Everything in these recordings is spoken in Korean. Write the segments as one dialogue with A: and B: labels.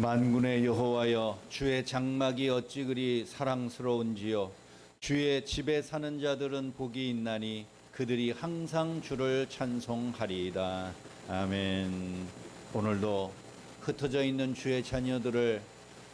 A: 만군의 여호와여, 주의 장막이 어찌 그리 사랑스러운지요. 주의 집에 사는 자들은 복이 있나니 그들이 항상 주를 찬송하리이다. 아멘. 오늘도 흩어져 있는 주의 자녀들을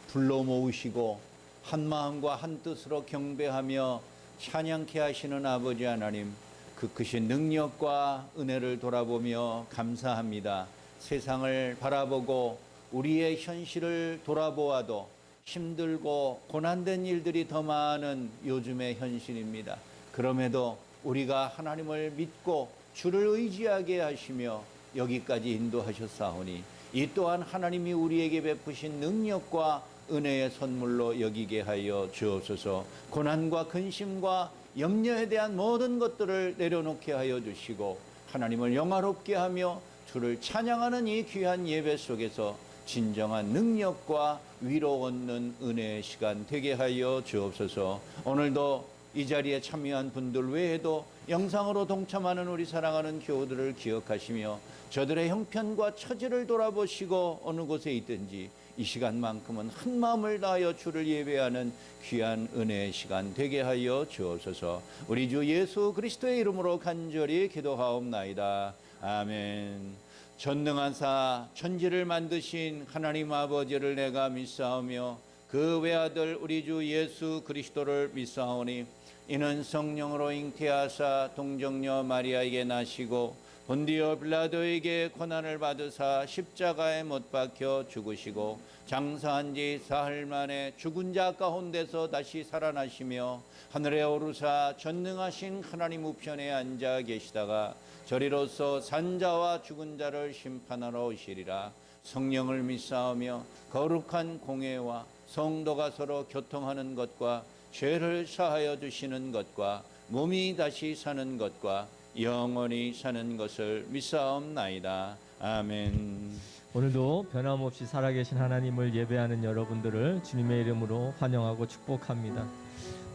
A: 불러 모으시고 한 마음과 한 뜻으로 경배하며 찬양케 하시는 아버지 하나님, 그 크신 능력과 은혜를 돌아보며 감사합니다. 세상을 바라보고 우리의 현실을 돌아보아도 힘들고 고난된 일들이 더 많은 요즘의 현실입니다. 그럼에도 우리가 하나님을 믿고 주를 의지하게 하시며 여기까지 인도하셨사오니 이 또한 하나님이 우리에게 베푸신 능력과 은혜의 선물로 여기게 하여 주옵소서. 고난과 근심과 염려에 대한 모든 것들을 내려놓게 하여 주시고 하나님을 영화롭게 하며 주를 찬양하는 이 귀한 예배 속에서 진정한 능력과 위로 얻는 은혜의 시간 되게 하여 주옵소서. 오늘도 이 자리에 참여한 분들 외에도 영상으로 동참하는 우리 사랑하는 교우들을 기억하시며 저들의 형편과 처지를 돌아보시고 어느 곳에 있든지 이 시간만큼은 한 마음을 다하여 주를 예배하는 귀한 은혜의 시간 되게 하여 주옵소서. 우리 주 예수 그리스도의 이름으로 간절히 기도하옵나이다. 아멘. 전능하사 천지를 만드신 하나님 아버지를 내가 믿사오며 그 외아들 우리 주 예수 그리스도를 믿사오니 이는 성령으로 잉태하사 동정녀 마리아에게 나시고 본디오 빌라도에게 고난을 받으사 십자가에 못 박혀 죽으시고 장사한 지 사흘 만에 죽은 자 가운데서 다시 살아나시며 하늘에 오르사 전능하신 하나님 우편에 앉아 계시다가 저리로서 산자와 죽은 자를 심판하러 오시리라. 성령을 믿사오며 거룩한 공회와 성도가 서로 교통하는 것과 죄를 사하여 주시는 것과 몸이 다시 사는 것과 영원히 사는 것을 믿사옵나이다. 아멘.
B: 오늘도 변함없이 살아계신 하나님을 예배하는 여러분들을 주님의 이름으로 환영하고 축복합니다.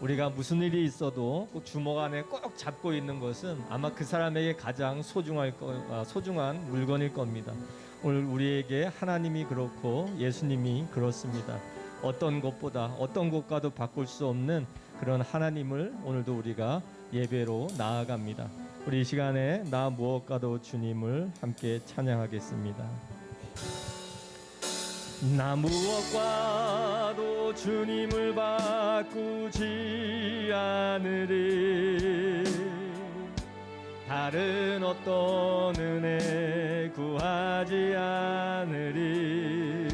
B: 우리가 무슨 일이 있어도 꼭 주먹 안에 꼭 잡고 있는 것은 아마 그 사람에게 가장 소중한 물건일 겁니다. 오늘 우리에게 하나님이 그렇고 예수님이 그렇습니다. 어떤 것보다 어떤 것과도 바꿀 수 없는 그런 하나님을 오늘도 우리가 예배로 나아갑니다. 우리 이 시간에 나 무엇과도 주님을 함께 찬양하겠습니다. 나 무엇과도 주님을 바꾸지 않으리. 다른 어떤 은혜 구하지 않으리.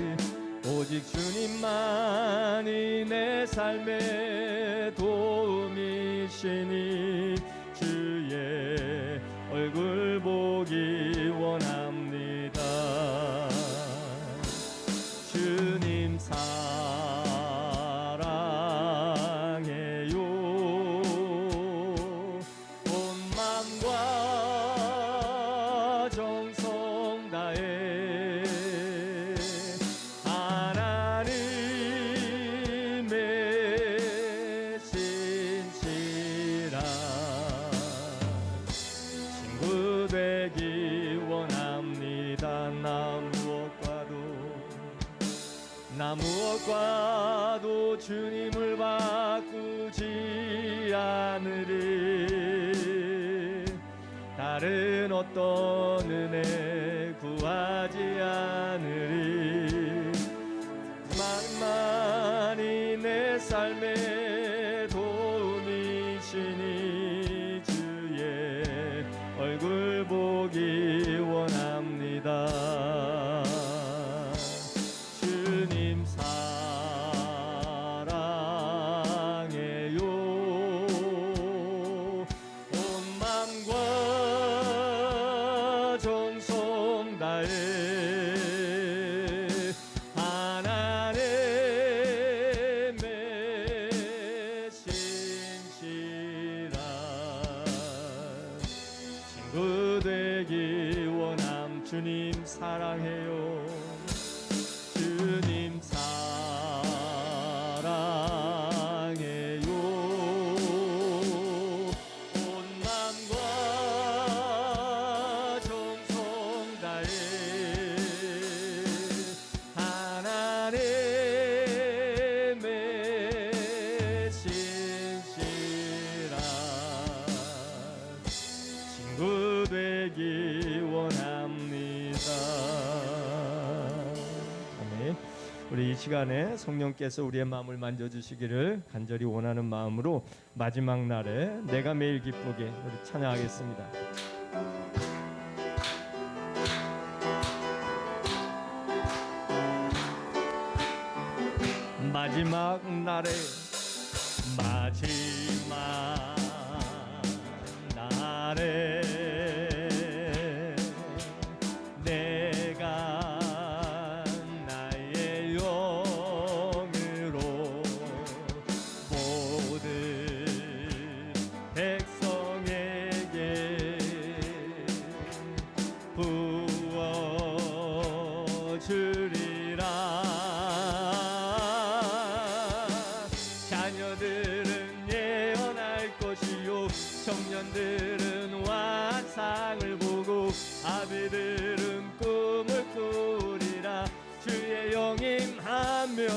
B: 오직 주님만이 내 삶의 도움이시니 주의 얼굴 보기 원합니다. 주님 사랑해요. 온 마음과 정성 다해 하나님의 신실한 친구 되기 원합니다. 나 무엇과도 주님을 바꾸지 않으리. 다른 어떤 은혜 구하지 않으리. 만만히 내 삶의 도움이시니 주의 얼굴 보기 원합니다. 주님 사랑해요. 온 마음과 정성 다해 하나님의 신실한 친구 되기 원함. 주님 사랑해요. 주님 사랑해요. 온 마음과 정성 다해 하나님 우리 이 시간에 성령께서 우리의 마음을 만져주시기를 간절히 원하는 마음으로 마지막 날에 내가 매일 기쁘게 우리 찬양하겠습니다. 마지막 날에 마지막 날에 내가 나의 영으로 모든 백성에게 부어주리라. 자녀들은 예언할 것이요 청년들은 환상을 보고 아비들은 꿈을 꾸리라. 주의 영임하면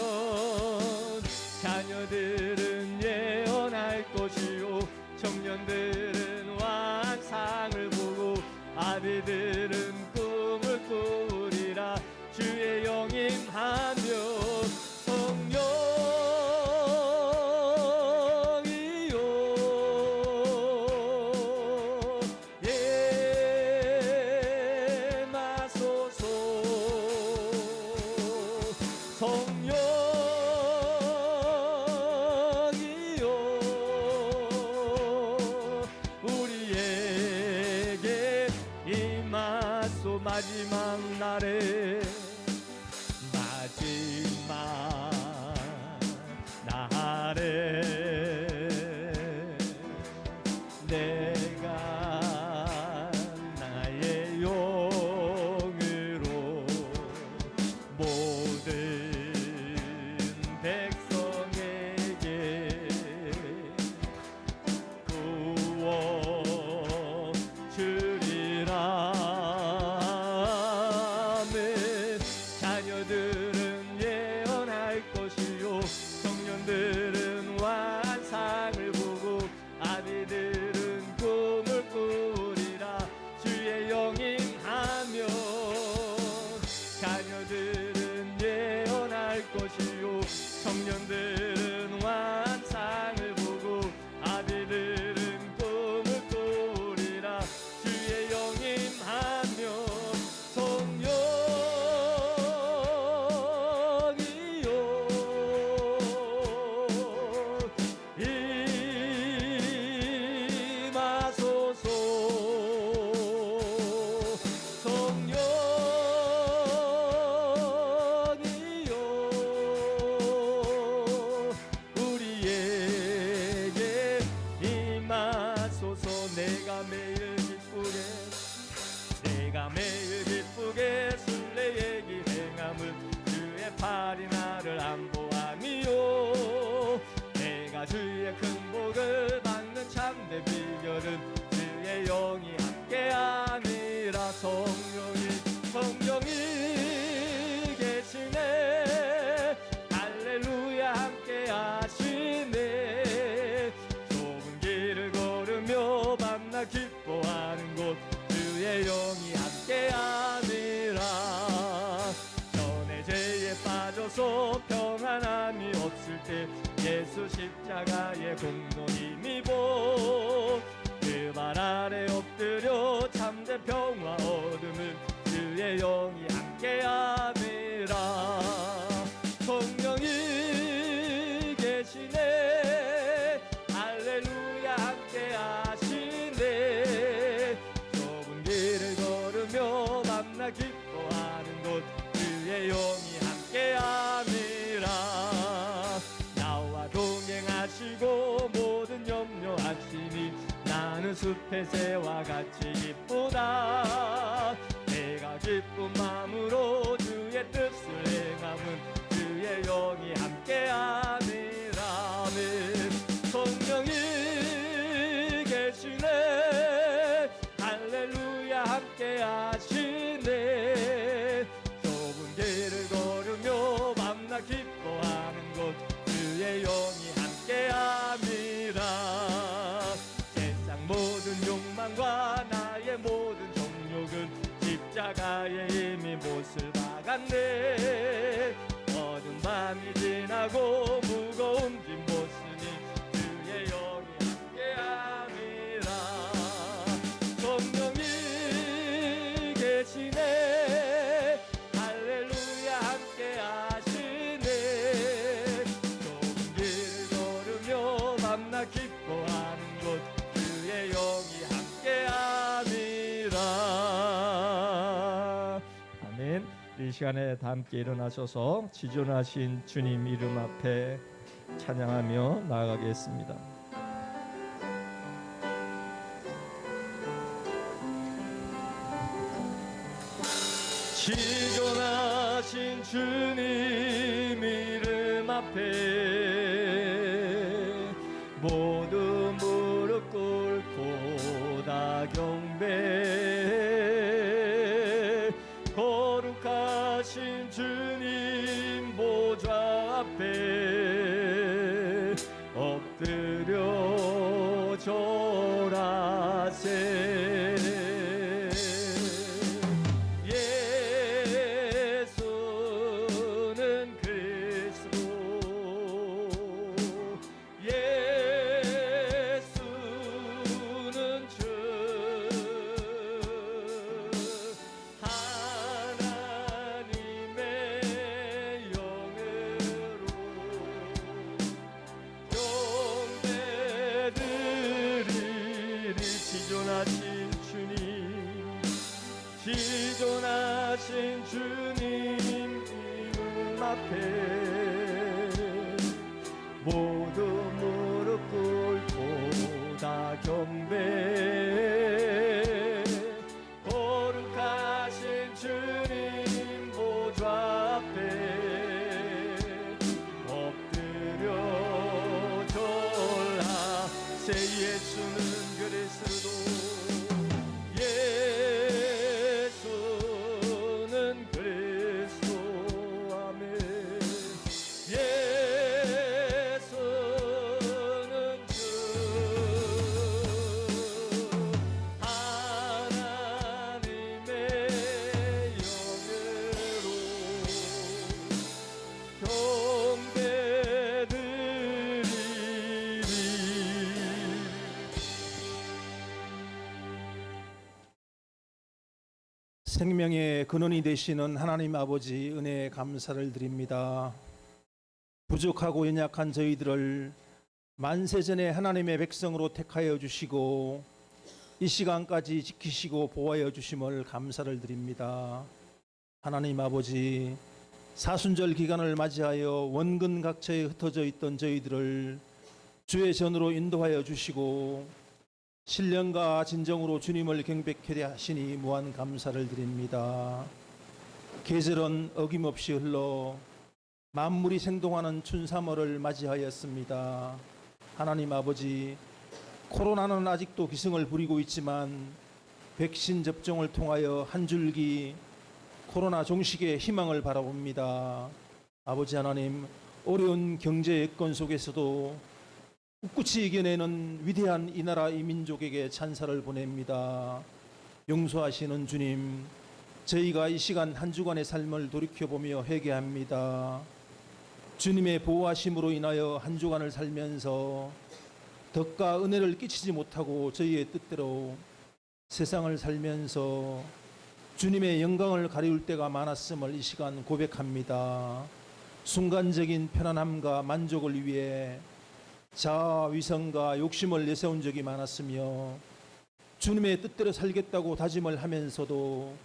B: 자녀들은 예언할 것이요 청년들은 환상을 보고 아비들은 꿈을 꾸리라. 주의 영임하면 마지막 날에 마지막 날에 내가 나의 영으로 모든 백성에게 구워주리라. 자녀들은 예언할 것이요 청년들은 환상을 보고 아비들은 꿈을 꾸리라. 주의 영임하면 자녀들은 예언할 것이요 청년들은 환상을 보고 아비들은 꿈을 꾸리라. 주의 영임하면 내가 매일 기쁘게 순례의 길 행함을 주의 팔이 나를 안보함이요. 내가 주의 큰 복을 받는 참된 비결은 주의 영이 함께함이라. 성령이 계시네. 할렐루야 함께하시네. 좁은 길을 걸으며 밤낮 기뻐하는 곳 주의 영이 함께함이라. 전에 죄에 빠져서 평안함이 없을 때 예수 십자가의 공로 힘입어 그 발 아래 엎드려 참된 평화 얻음은 주의 영이 함께함이라. 성령이 계시네. 할렐루야 함께하시네. 길을 걸으며 밤낮 기뻐하는 곳 주의 영이 함께함이라. 나와 동행하시고 모든 염려하시니 나는 숲의 새와 같이 기쁘다. 내가 기쁜 마음으로 주의 뜻을 행함은 주의 영이 함께함이라. 성령이 계시네. 할렐루야 함께하시네. 좁은 길을 걸으며 밤낮 기뻐하는 곳 주의 영이 함께함이라. 세상 모든 욕망과 나의 모든 정욕은 십자가에 이미 못을 박았네. 어둠 밤이 지나고 무거운 짐 못 쓰니 주의 영이 함께함이라. 성령이 계시네 할렐루야 함께하시네. 좁은 길을 걸으며 밤낮 기뻐하는 곳 주의 영이 함께함이라. 아멘. 이 시간에 다 함께 일어나셔서 지존하신 주님 이름 앞에 찬양하며 나아가겠습니다. 지존하신 주님 이름 앞에 모두 무릎 꿇고 다 경배. 거룩하신 주님 보좌 앞에 엎드려 절하세. 예수는 그리스도, 예수는 주, 하나님의 영으로 경배드리리. 지존하신 주님, 지존하신 주님 이름 앞에 모두 무릎 꿇고 다 경배. 거룩하신 주님 보좌 앞에 엎드려 절하세. 예수는 그리스도, 예수는 그리스도. 아멘. 예수는 주, 하나님의 영으로 경배드리리.
C: 생명의 근원이 되시는 하나님 아버지 은혜에 감사를 드립니다. 부족하고 연약한 저희들을 만세전에 하나님의 백성으로 택하여 주시고 이 시간까지 지키시고 보호하여 주심을 감사를 드립니다. 하나님 아버지, 사순절 기간을 맞이하여 원근 각처에 흩어져 있던 저희들을 주의 전으로 인도하여 주시고 신령과 진정으로 주님을 경배케 하시니 무한 감사를 드립니다. 계절은 어김없이 흘러 만물이 생동하는 춘삼월을 맞이하였습니다. 하나님 아버지, 코로나는 아직도 기승을 부리고 있지만 백신 접종을 통하여 한 줄기 코로나 종식의 희망을 바라봅니다. 아버지 하나님, 어려운 경제 여건 속에서도 꿋꿋이 이겨내는 위대한 이 나라 이 민족에게 찬사를 보냅니다. 용서하시는 주님, 저희가 이 시간 한 주간의 삶을 돌이켜보며 회개합니다. 주님의 보호하심으로 인하여 한 주간을 살면서 덕과 은혜를 끼치지 못하고 저희의 뜻대로 세상을 살면서 주님의 영광을 가리울 때가 많았음을 이 시간 고백합니다. 순간적인 편안함과 만족을 위해 자아 위선과 욕심을 내세운 적이 많았으며 주님의 뜻대로 살겠다고 다짐을 하면서도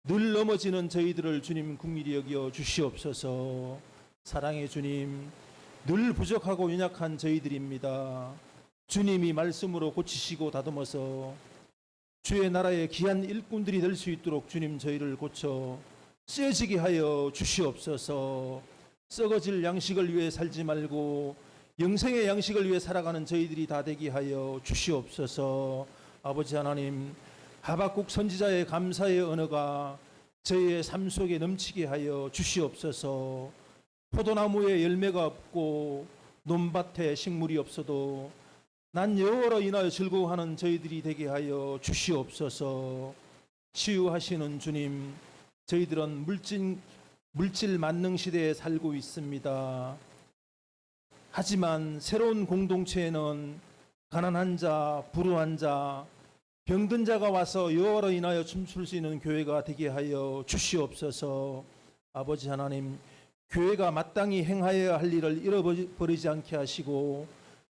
C: 늘 넘어지는 저희들을 주님 긍휼히 여겨 주시옵소서. 사랑의 주님, 늘 부족하고 연약한 저희들입니다. 주님이 말씀으로 고치시고 다듬어서 주의 나라의 귀한 일꾼들이 될 수 있도록 주님 저희를 고쳐 쓰여지게 하여 주시옵소서. 썩어질 양식을 위해 살지 말고 영생의 양식을 위해 살아가는 저희들이 다 되게 하여 주시옵소서. 아버지 하나님, 하박국 선지자의 감사의 언어가 저희의 삶 속에 넘치게 하여 주시옵소서. 포도나무에 열매가 없고 논밭에 식물이 없어도 난 여호와로 인하여 즐거워하는 저희들이 되게 하여 주시옵소서. 치유하시는 주님, 저희들은 물진 물질 만능 시대에 살고 있습니다. 하지만 새로운 공동체에는 가난한 자, 불우한 자, 병든 자가 와서 여호와로 인하여 춤출 수 있는 교회가 되게 하여 주시옵소서. 아버지 하나님, 교회가 마땅히 행하여야 할 일을 잃어버리지 않게 하시고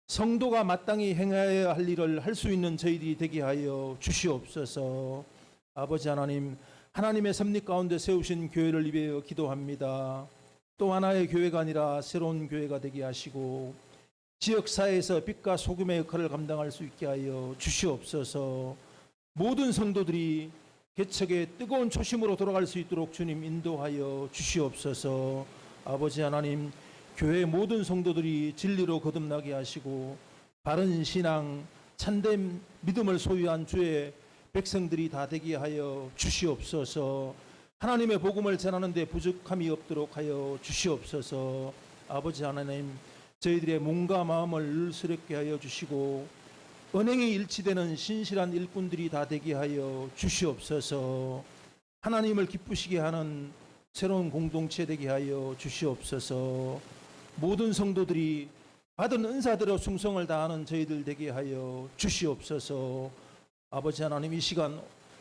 C: 성도가 마땅히 행하여야 할 일을 할 수 있는 저희들이 되게 하여 주시옵소서. 아버지 하나님, 하나님의 섭리 가운데 세우신 교회를 위하여 기도합니다. 또 하나의 교회가 아니라 새로운 교회가 되게 하시고 지역사회에서 빛과 소금의 역할을 감당할 수 있게 하여 주시옵소서. 모든 성도들이 개척의 뜨거운 초심으로 돌아갈 수 있도록 주님 인도하여 주시옵소서. 아버지 하나님, 교회 모든 성도들이 진리로 거듭나게 하시고 바른 신앙, 참된 믿음을 소유한 주의 백성들이 다 되게 하여 주시옵소서. 하나님의 복음을 전하는 데 부족함이 없도록 하여 주시옵소서. 아버지 하나님, 저희들의 몸과 마음을 늘스럽게 하여 주시고 언행이 일치되는 신실한 일꾼들이 다 되게 하여 주시옵소서. 하나님을 기쁘시게 하는 새로운 공동체 되게 하여 주시옵소서. 모든 성도들이 받은 은사대로 충성을 다하는 저희들 되게 하여 주시옵소서. 아버지 하나님, 이 시간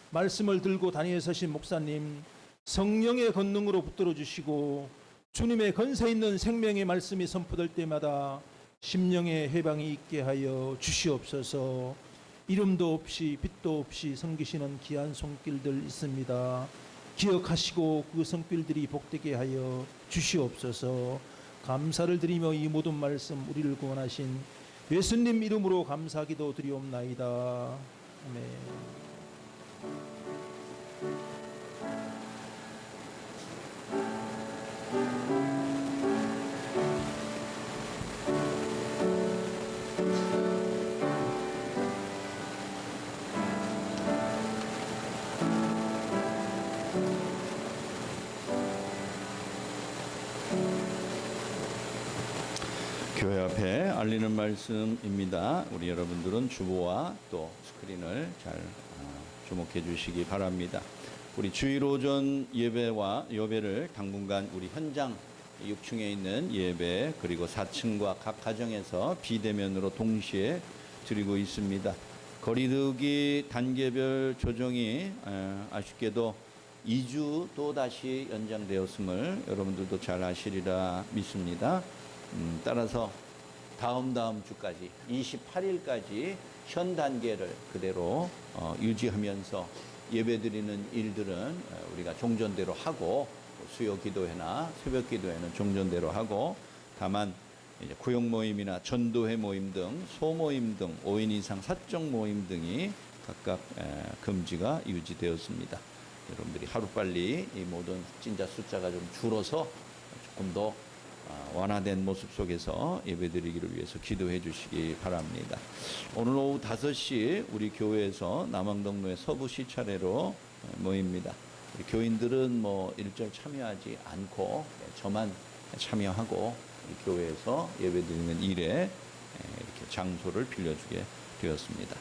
C: 말씀을 들고 다니엘 서신 목사님 성령의 권능으로 붙들어 주시고 주님의 권세 있는 생명의 말씀이 선포될 때마다 심령의 해방이 있게 하여 주시옵소서. 이름도 없이 빛도 없이 섬기시는 귀한 손길들 있습니다. 기억하시고 그 손길들이 복되게 하여 주시옵소서. 감사를 드리며 이 모든 말씀 우리를 구원하신 예수님 이름으로 감사기도 드리옵나이다. 아멘.
A: 교회 앞에 알리는 말씀입니다. 우리 여러분들은 주보와 또 스크린을 잘 주목해 주시기 바랍니다. 우리 주일 오전 예배를 당분간 우리 현장 6층에 있는 예배 그리고 4층과 각 가정에서 비대면으로 동시에 드리고 있습니다. 거리두기 단계별 조정이 아쉽게도 2주 또 다시 연장되었음을 여러분들도 잘 아시리라 믿습니다. 따라서 다음 주까지 28일까지 현 단계를 그대로 유지하면서 예배드리는 일들은 우리가 종전대로 하고 수요 기도회나 새벽 기도회는 종전대로 하고 다만 이제 구역 모임이나 전도회 모임 등 소모임 등 5인 이상 사적 모임 등이 각각 금지가 유지되었습니다. 여러분들이 하루빨리 이 모든 확진자 숫자가 좀 줄어서 조금 더 완화된 모습 속에서 예배드리기를 위해서 기도해 주시기 바랍니다. 오늘 오후 5시 우리 교회에서 남항동로의 서부시 차례로 모입니다. 우리 교인들은 일절 참여하지 않고 저만 참여하고 우리 교회에서 예배드리는 일에 이렇게 장소를 빌려주게 되었습니다.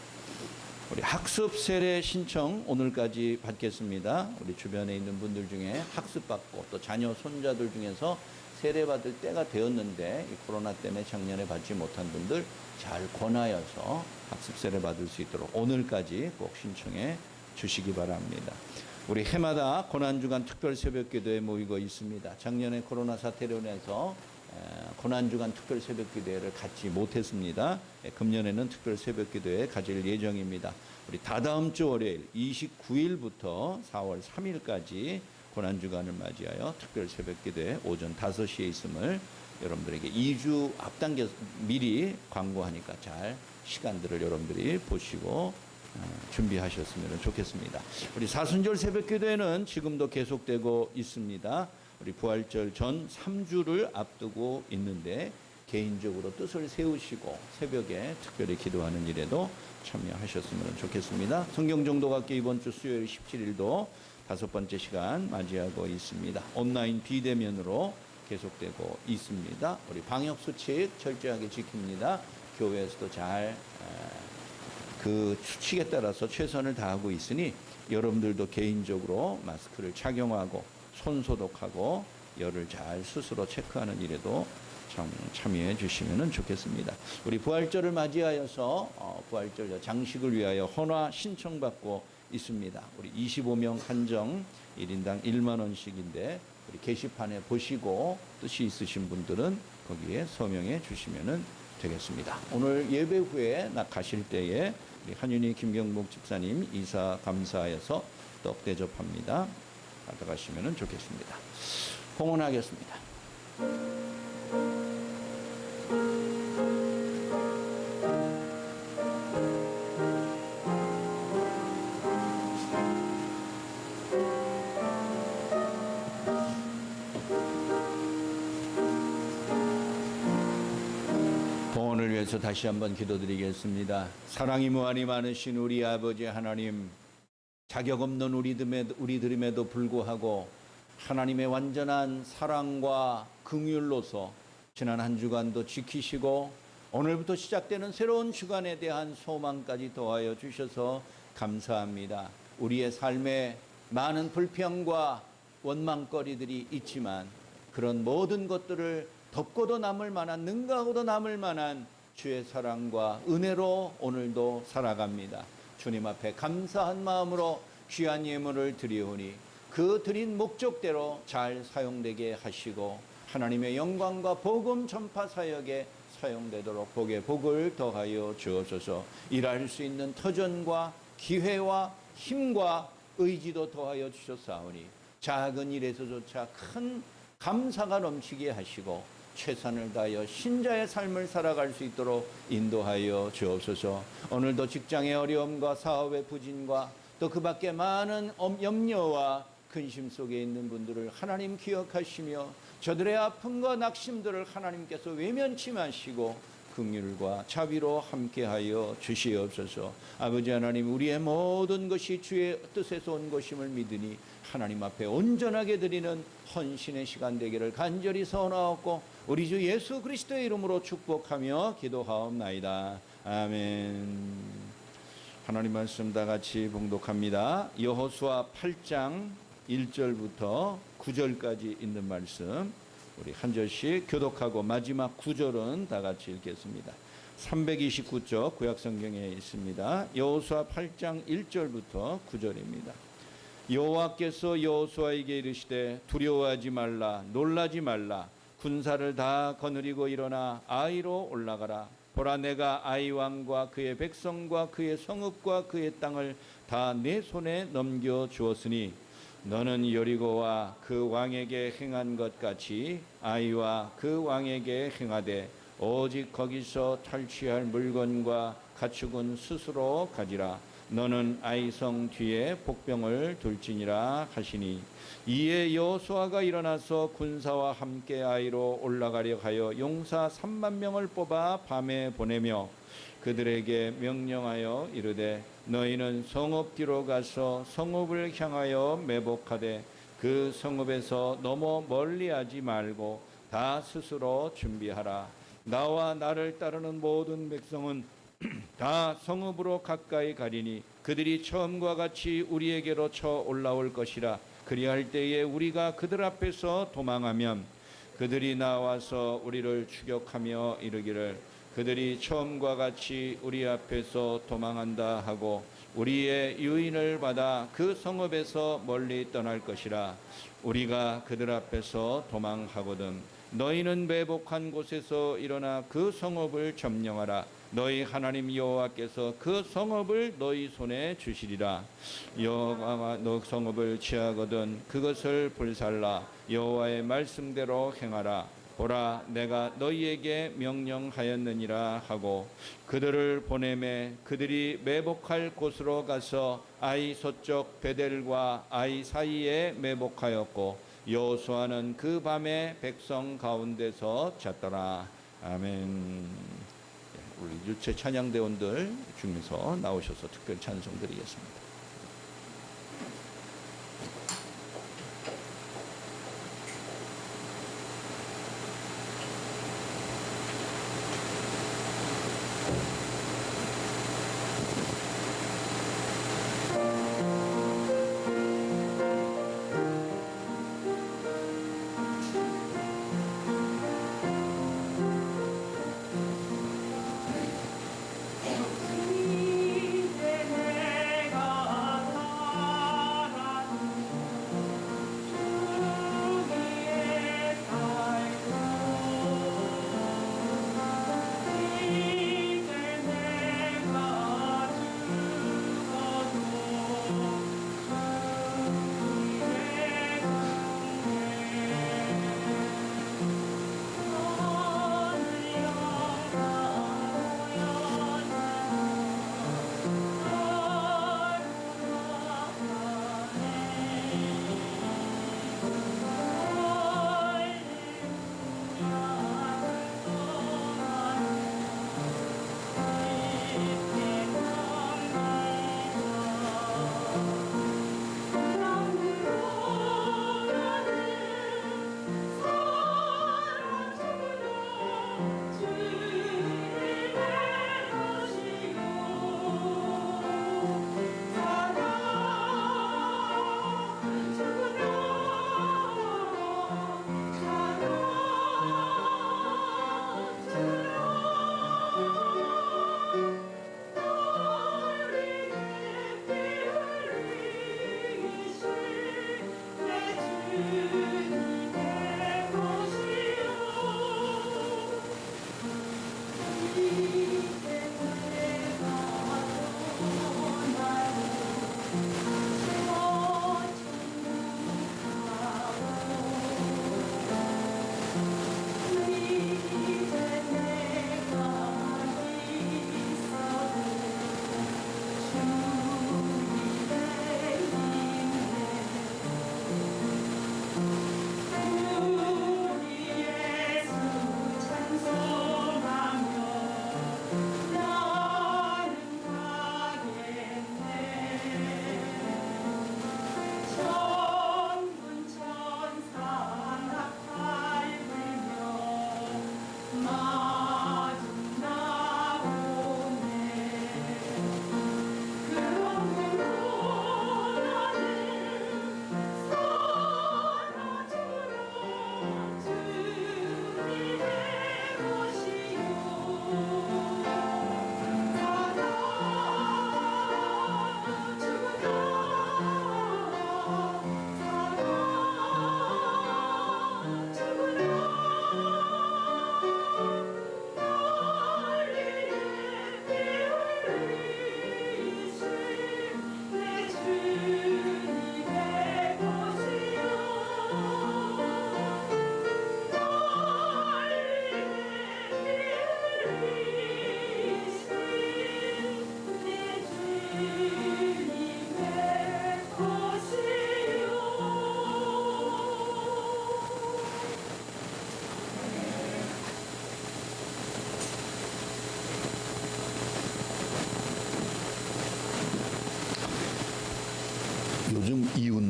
A: 우리 학습 세례 신청 오늘까지 받겠습니다. 우리 주변에 있는 분들 중에 학습받고 또 자녀 손자들 중에서 세례받을 때가 되었는데 이 코로나 때문에 작년에 받지 못한 분들 잘 권하여서 학습 세례 받을 수 있도록 오늘까지 꼭 신청해 주시기 바랍니다. 우리 해마다 고난주간 특별 새벽기도에 모이고 있습니다. 작년에 코로나 사태로 인해서 고난주간 특별 새벽기도회를 갖지 못했습니다. 금년에는 특별 새벽기도회 가질 예정입니다. 우리 다다음 주 월요일 29일부터 4월 3일까지 고난주간을 맞이하여 특별 새벽기도회 오전 5시에 있음을 여러분들에게 2주 앞당겨 미리 광고하니까 잘 시간들을 여러분들이 보시고 준비하셨으면 좋겠습니다. 우리 사순절 새벽기도회는 지금도 계속되고 있습니다. 우리 부활절 전 3주를 앞두고 있는데 개인적으로 뜻을 세우시고 새벽에 특별히 기도하는 일에도 참여하셨으면 좋겠습니다. 성경정도학교 이번 주 수요일 17일도 5번째 시간 맞이하고 있습니다. 온라인 비대면으로 계속되고 있습니다. 우리 방역수칙 철저하게 지킵니다. 교회에서도 잘 그 수칙에 따라서 최선을 다하고 있으니 여러분들도 개인적으로 마스크를 착용하고 손 소독하고 열을 잘 스스로 체크하는 일에도 참여해 주시면 좋겠습니다. 우리 부활절을 맞이하여서 부활절 장식을 위하여 헌화 신청받고 있습니다. 우리 25명 한정 1인당 1만 원씩인데 우리 게시판에 보시고 뜻이 있으신 분들은 거기에 서명해 주시면 되겠습니다. 오늘 예배 후에 가실 때에 우리 한윤희 김경목 집사님 이사 감사하여서 떡 대접합니다. 받아가시면 좋겠습니다. 봉헌하겠습니다. 봉헌을 위해서 다시 한번 기도드리겠습니다. 사랑이 무한히 많으신 우리 아버지 하나님, 자격 없는 우리들임에도 불구하고 하나님의 완전한 사랑과 긍휼로서 지난 한 주간도 지키시고 오늘부터 시작되는 새로운 주간에 대한 소망까지 더하여 주셔서 감사합니다. 우리의 삶에 많은 불평과 원망거리들이 있지만 그런 모든 것들을 덮고도 남을 만한, 능가하고도 남을 만한 주의 사랑과 은혜로 오늘도 살아갑니다. 주님 앞에 감사한 마음으로 귀한 예물을 드리오니 그 드린 목적대로 잘 사용되게 하시고 하나님의 영광과 복음 전파 사역에 사용되도록 복에 복을 더하여 주옵소서. 일할 수 있는 터전과 기회와 힘과 의지도 더하여 주셨사오니 작은 일에서조차 큰 감사가 넘치게 하시고 최선을 다하여 신자의 삶을 살아갈 수 있도록 인도하여 주옵소서. 오늘도 직장의 어려움과 사업의 부진과 또 그 밖에 많은 염려와 근심 속에 있는 분들을 하나님 기억하시며 저들의 아픔과 낙심들을 하나님께서 외면치 마시고 긍휼과 자비로 함께하여 주시옵소서. 아버지 하나님, 우리의 모든 것이 주의 뜻에서 온 것임을 믿으니 하나님 앞에 온전하게 드리는 헌신의 시간 되기를 간절히 소원하옵고 우리 주 예수 그리스도의 이름으로 축복하며 기도하옵나이다. 아멘. 하나님 말씀 다 같이 봉독합니다. 여호수아 8장 1절부터 9절까지 있는 말씀 우리 한 절씩 교독하고 마지막 9절은 다 같이 읽겠습니다. 329쪽 구약성경에 있습니다. 여호수아 8장 1절부터 9절입니다. 여호와께서 여호수아에게 이르시되 두려워하지 말라, 놀라지 말라. 군사를 다 거느리고 일어나 아이로 올라가라. 보라, 내가 아이 왕과 그의 백성과 그의 성읍과 그의 땅을 다 내 손에 넘겨 주었으니 너는 여리고와 그 왕에게 행한 것 같이 아이와 그 왕에게 행하되 오직 거기서 탈취할 물건과 가축은 스스로 가지라. 너는 아이성 뒤에 복병을 둘지니라 하시니 이에 여호수아가 일어나서 군사와 함께 아이로 올라가려 하여 용사 3만 명을 뽑아 밤에 보내며 그들에게 명령하여 이르되 너희는 성읍 뒤로 가서 성읍을 향하여 매복하되 그 성읍에서 너무 멀리하지 말고 다 스스로 준비하라. 나와 나를 따르는 모든 백성은 다 성읍으로 가까이 가리니 그들이 처음과 같이 우리에게로 쳐 올라올 것이라. 그리할 때에 우리가 그들 앞에서 도망하면 그들이 나와서 우리를 추격하며 이르기를 그들이 처음과 같이 우리 앞에서 도망한다 하고 우리의 유인을 받아 그 성읍에서 멀리 떠날 것이라. 우리가 그들 앞에서 도망하거든 너희는 매복한 곳에서 일어나 그 성읍을 점령하라. 너희 하나님 여호와께서 그 성읍을 너희 손에 주시리라. 여호와가 너 성읍을 취하거든 그것을 불살라. 여호와의 말씀대로 행하라. 보라, 내가 너희에게 명령하였느니라 하고 그들을 보내매 그들이 매복할 곳으로 가서 아이 서쪽 베델과 아이 사이에 매복하였고 여호수아는 그 밤에 백성 가운데서 잤더라. 아멘. 우리 유체 찬양대원들 중에서 나오셔서 특별 찬송 드리겠습니다.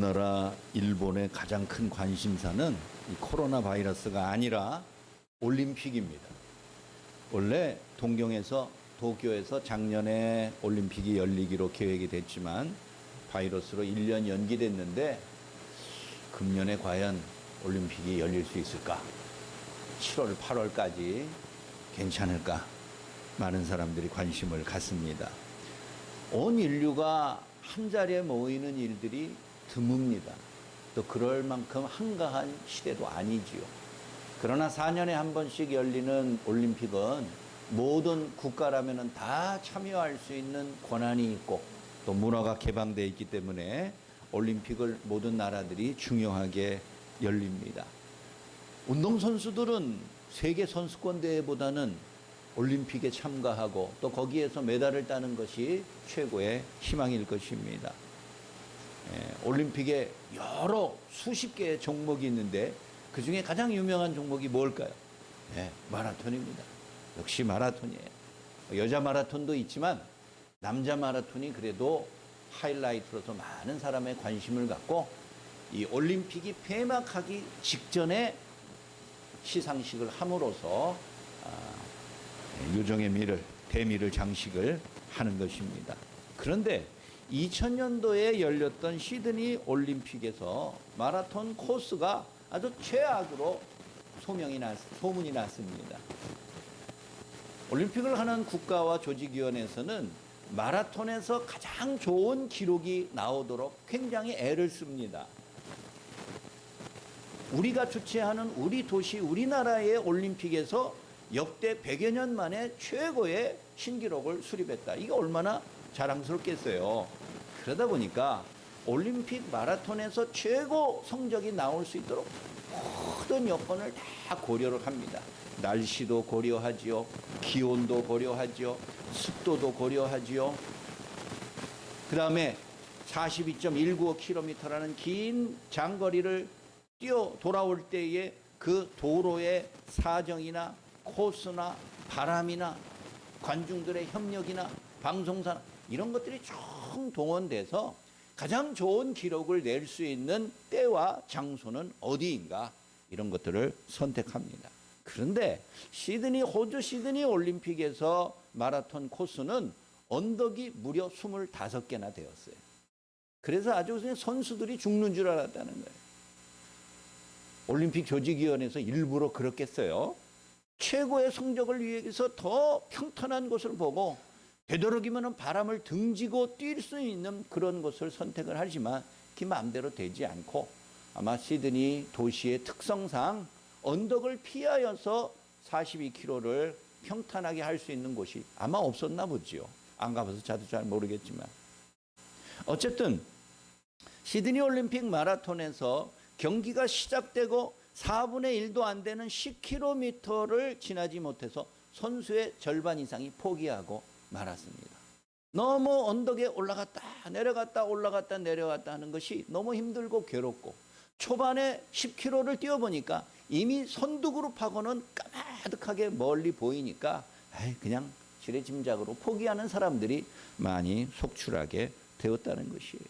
A: 먼나라 일본의 가장 큰 관심사는 이 코로나 바이러스가 아니라 올림픽입니다. 원래 도쿄에서 작년에 올림픽이 열리기로 계획이 됐지만 바이러스로 1년 연기됐는데 금년에 과연 올림픽이 열릴 수 있을까? 7월, 8월까지 괜찮을까? 많은 사람들이 관심을 갖습니다. 온 인류가 한 자리에 모이는 일들이 드뭅니다. 또 그럴 만큼 한가한 시대도 아니지요. 그러나 4년에 한 번씩 열리는 올림픽은 모든 국가라면 다 참여할 수 있는 권한이 있고 또 문화가 개방되어 있기 때문에 올림픽을 모든 나라들이 중요하게 열립니다. 운동선수들은 세계 선수권 대회보다는 올림픽에 참가하고 또 거기에서 메달을 따는 것이 최고의 희망일 것입니다. 올림픽에 여러 수십 개의 종목이 있는데 그 중에 가장 유명한 종목이 뭘까요? 마라톤입니다. 역시 마라톤이에요. 여자 마라톤도 있지만 남자 마라톤이 그래도 하이라이트로서 많은 사람의 관심을 갖고 이 올림픽이 폐막하기 직전에 시상식을 함으로써 유정의 미를, 대미를 장식을 하는 것입니다. 그런데 2000년도에 열렸던 시드니 올림픽에서 마라톤 코스가 아주 최악으로 소문이 났습니다. 올림픽을 하는 국가와 조직위원회에서는 마라톤에서 가장 좋은 기록이 나오도록 굉장히 애를 씁니다. 우리가 주최하는 우리 도시, 우리나라의 올림픽에서 역대 100여 년 만에 최고의 신기록을 수립했다. 이게 얼마나 자랑스럽겠어요. 그러다 보니까 올림픽 마라톤에서 최고 성적이 나올 수 있도록 모든 여건을 다 고려를 합니다. 날씨도 고려하지요. 기온도 고려하지요. 습도도 고려하지요. 그 다음에 42.195km라는 긴 장거리를 뛰어 돌아올 때에 그 도로의 사정이나 코스나 바람이나 관중들의 협력이나 방송사 이런 것들이 총 동원돼서 가장 좋은 기록을 낼 수 있는 때와 장소는 어디인가 이런 것들을 선택합니다. 그런데 호주 시드니 올림픽에서 마라톤 코스는 언덕이 무려 25개나 되었어요. 그래서 아주 그냥 선수들이 죽는 줄 알았다는 거예요. 올림픽 조직위원회에서 일부러 그렇겠어요. 최고의 성적을 위해서 더 평탄한 곳을 보고 되도록이면 바람을 등지고 뛸 수 있는 그런 곳을 선택을 하지만 그 마음대로 되지 않고 아마 시드니 도시의 특성상 언덕을 피하여서 42km를 평탄하게 할 수 있는 곳이 아마 없었나 보지요. 안 가봐서 저도 잘 모르겠지만. 어쨌든 시드니 올림픽 마라톤에서 경기가 시작되고 4분의 1도 안 되는 10km를 지나지 못해서 선수의 절반 이상이 포기하고 말았습니다. 너무 언덕에 올라갔다 내려갔다 올라갔다 내려갔다 하는 것이 너무 힘들고 괴롭고 초반에 10km를 뛰어보니까 이미 선두그룹하고는 까마득하게 멀리 보이니까 그냥 지레짐작으로 포기하는 사람들이 많이 속출하게 되었다는 것이에요.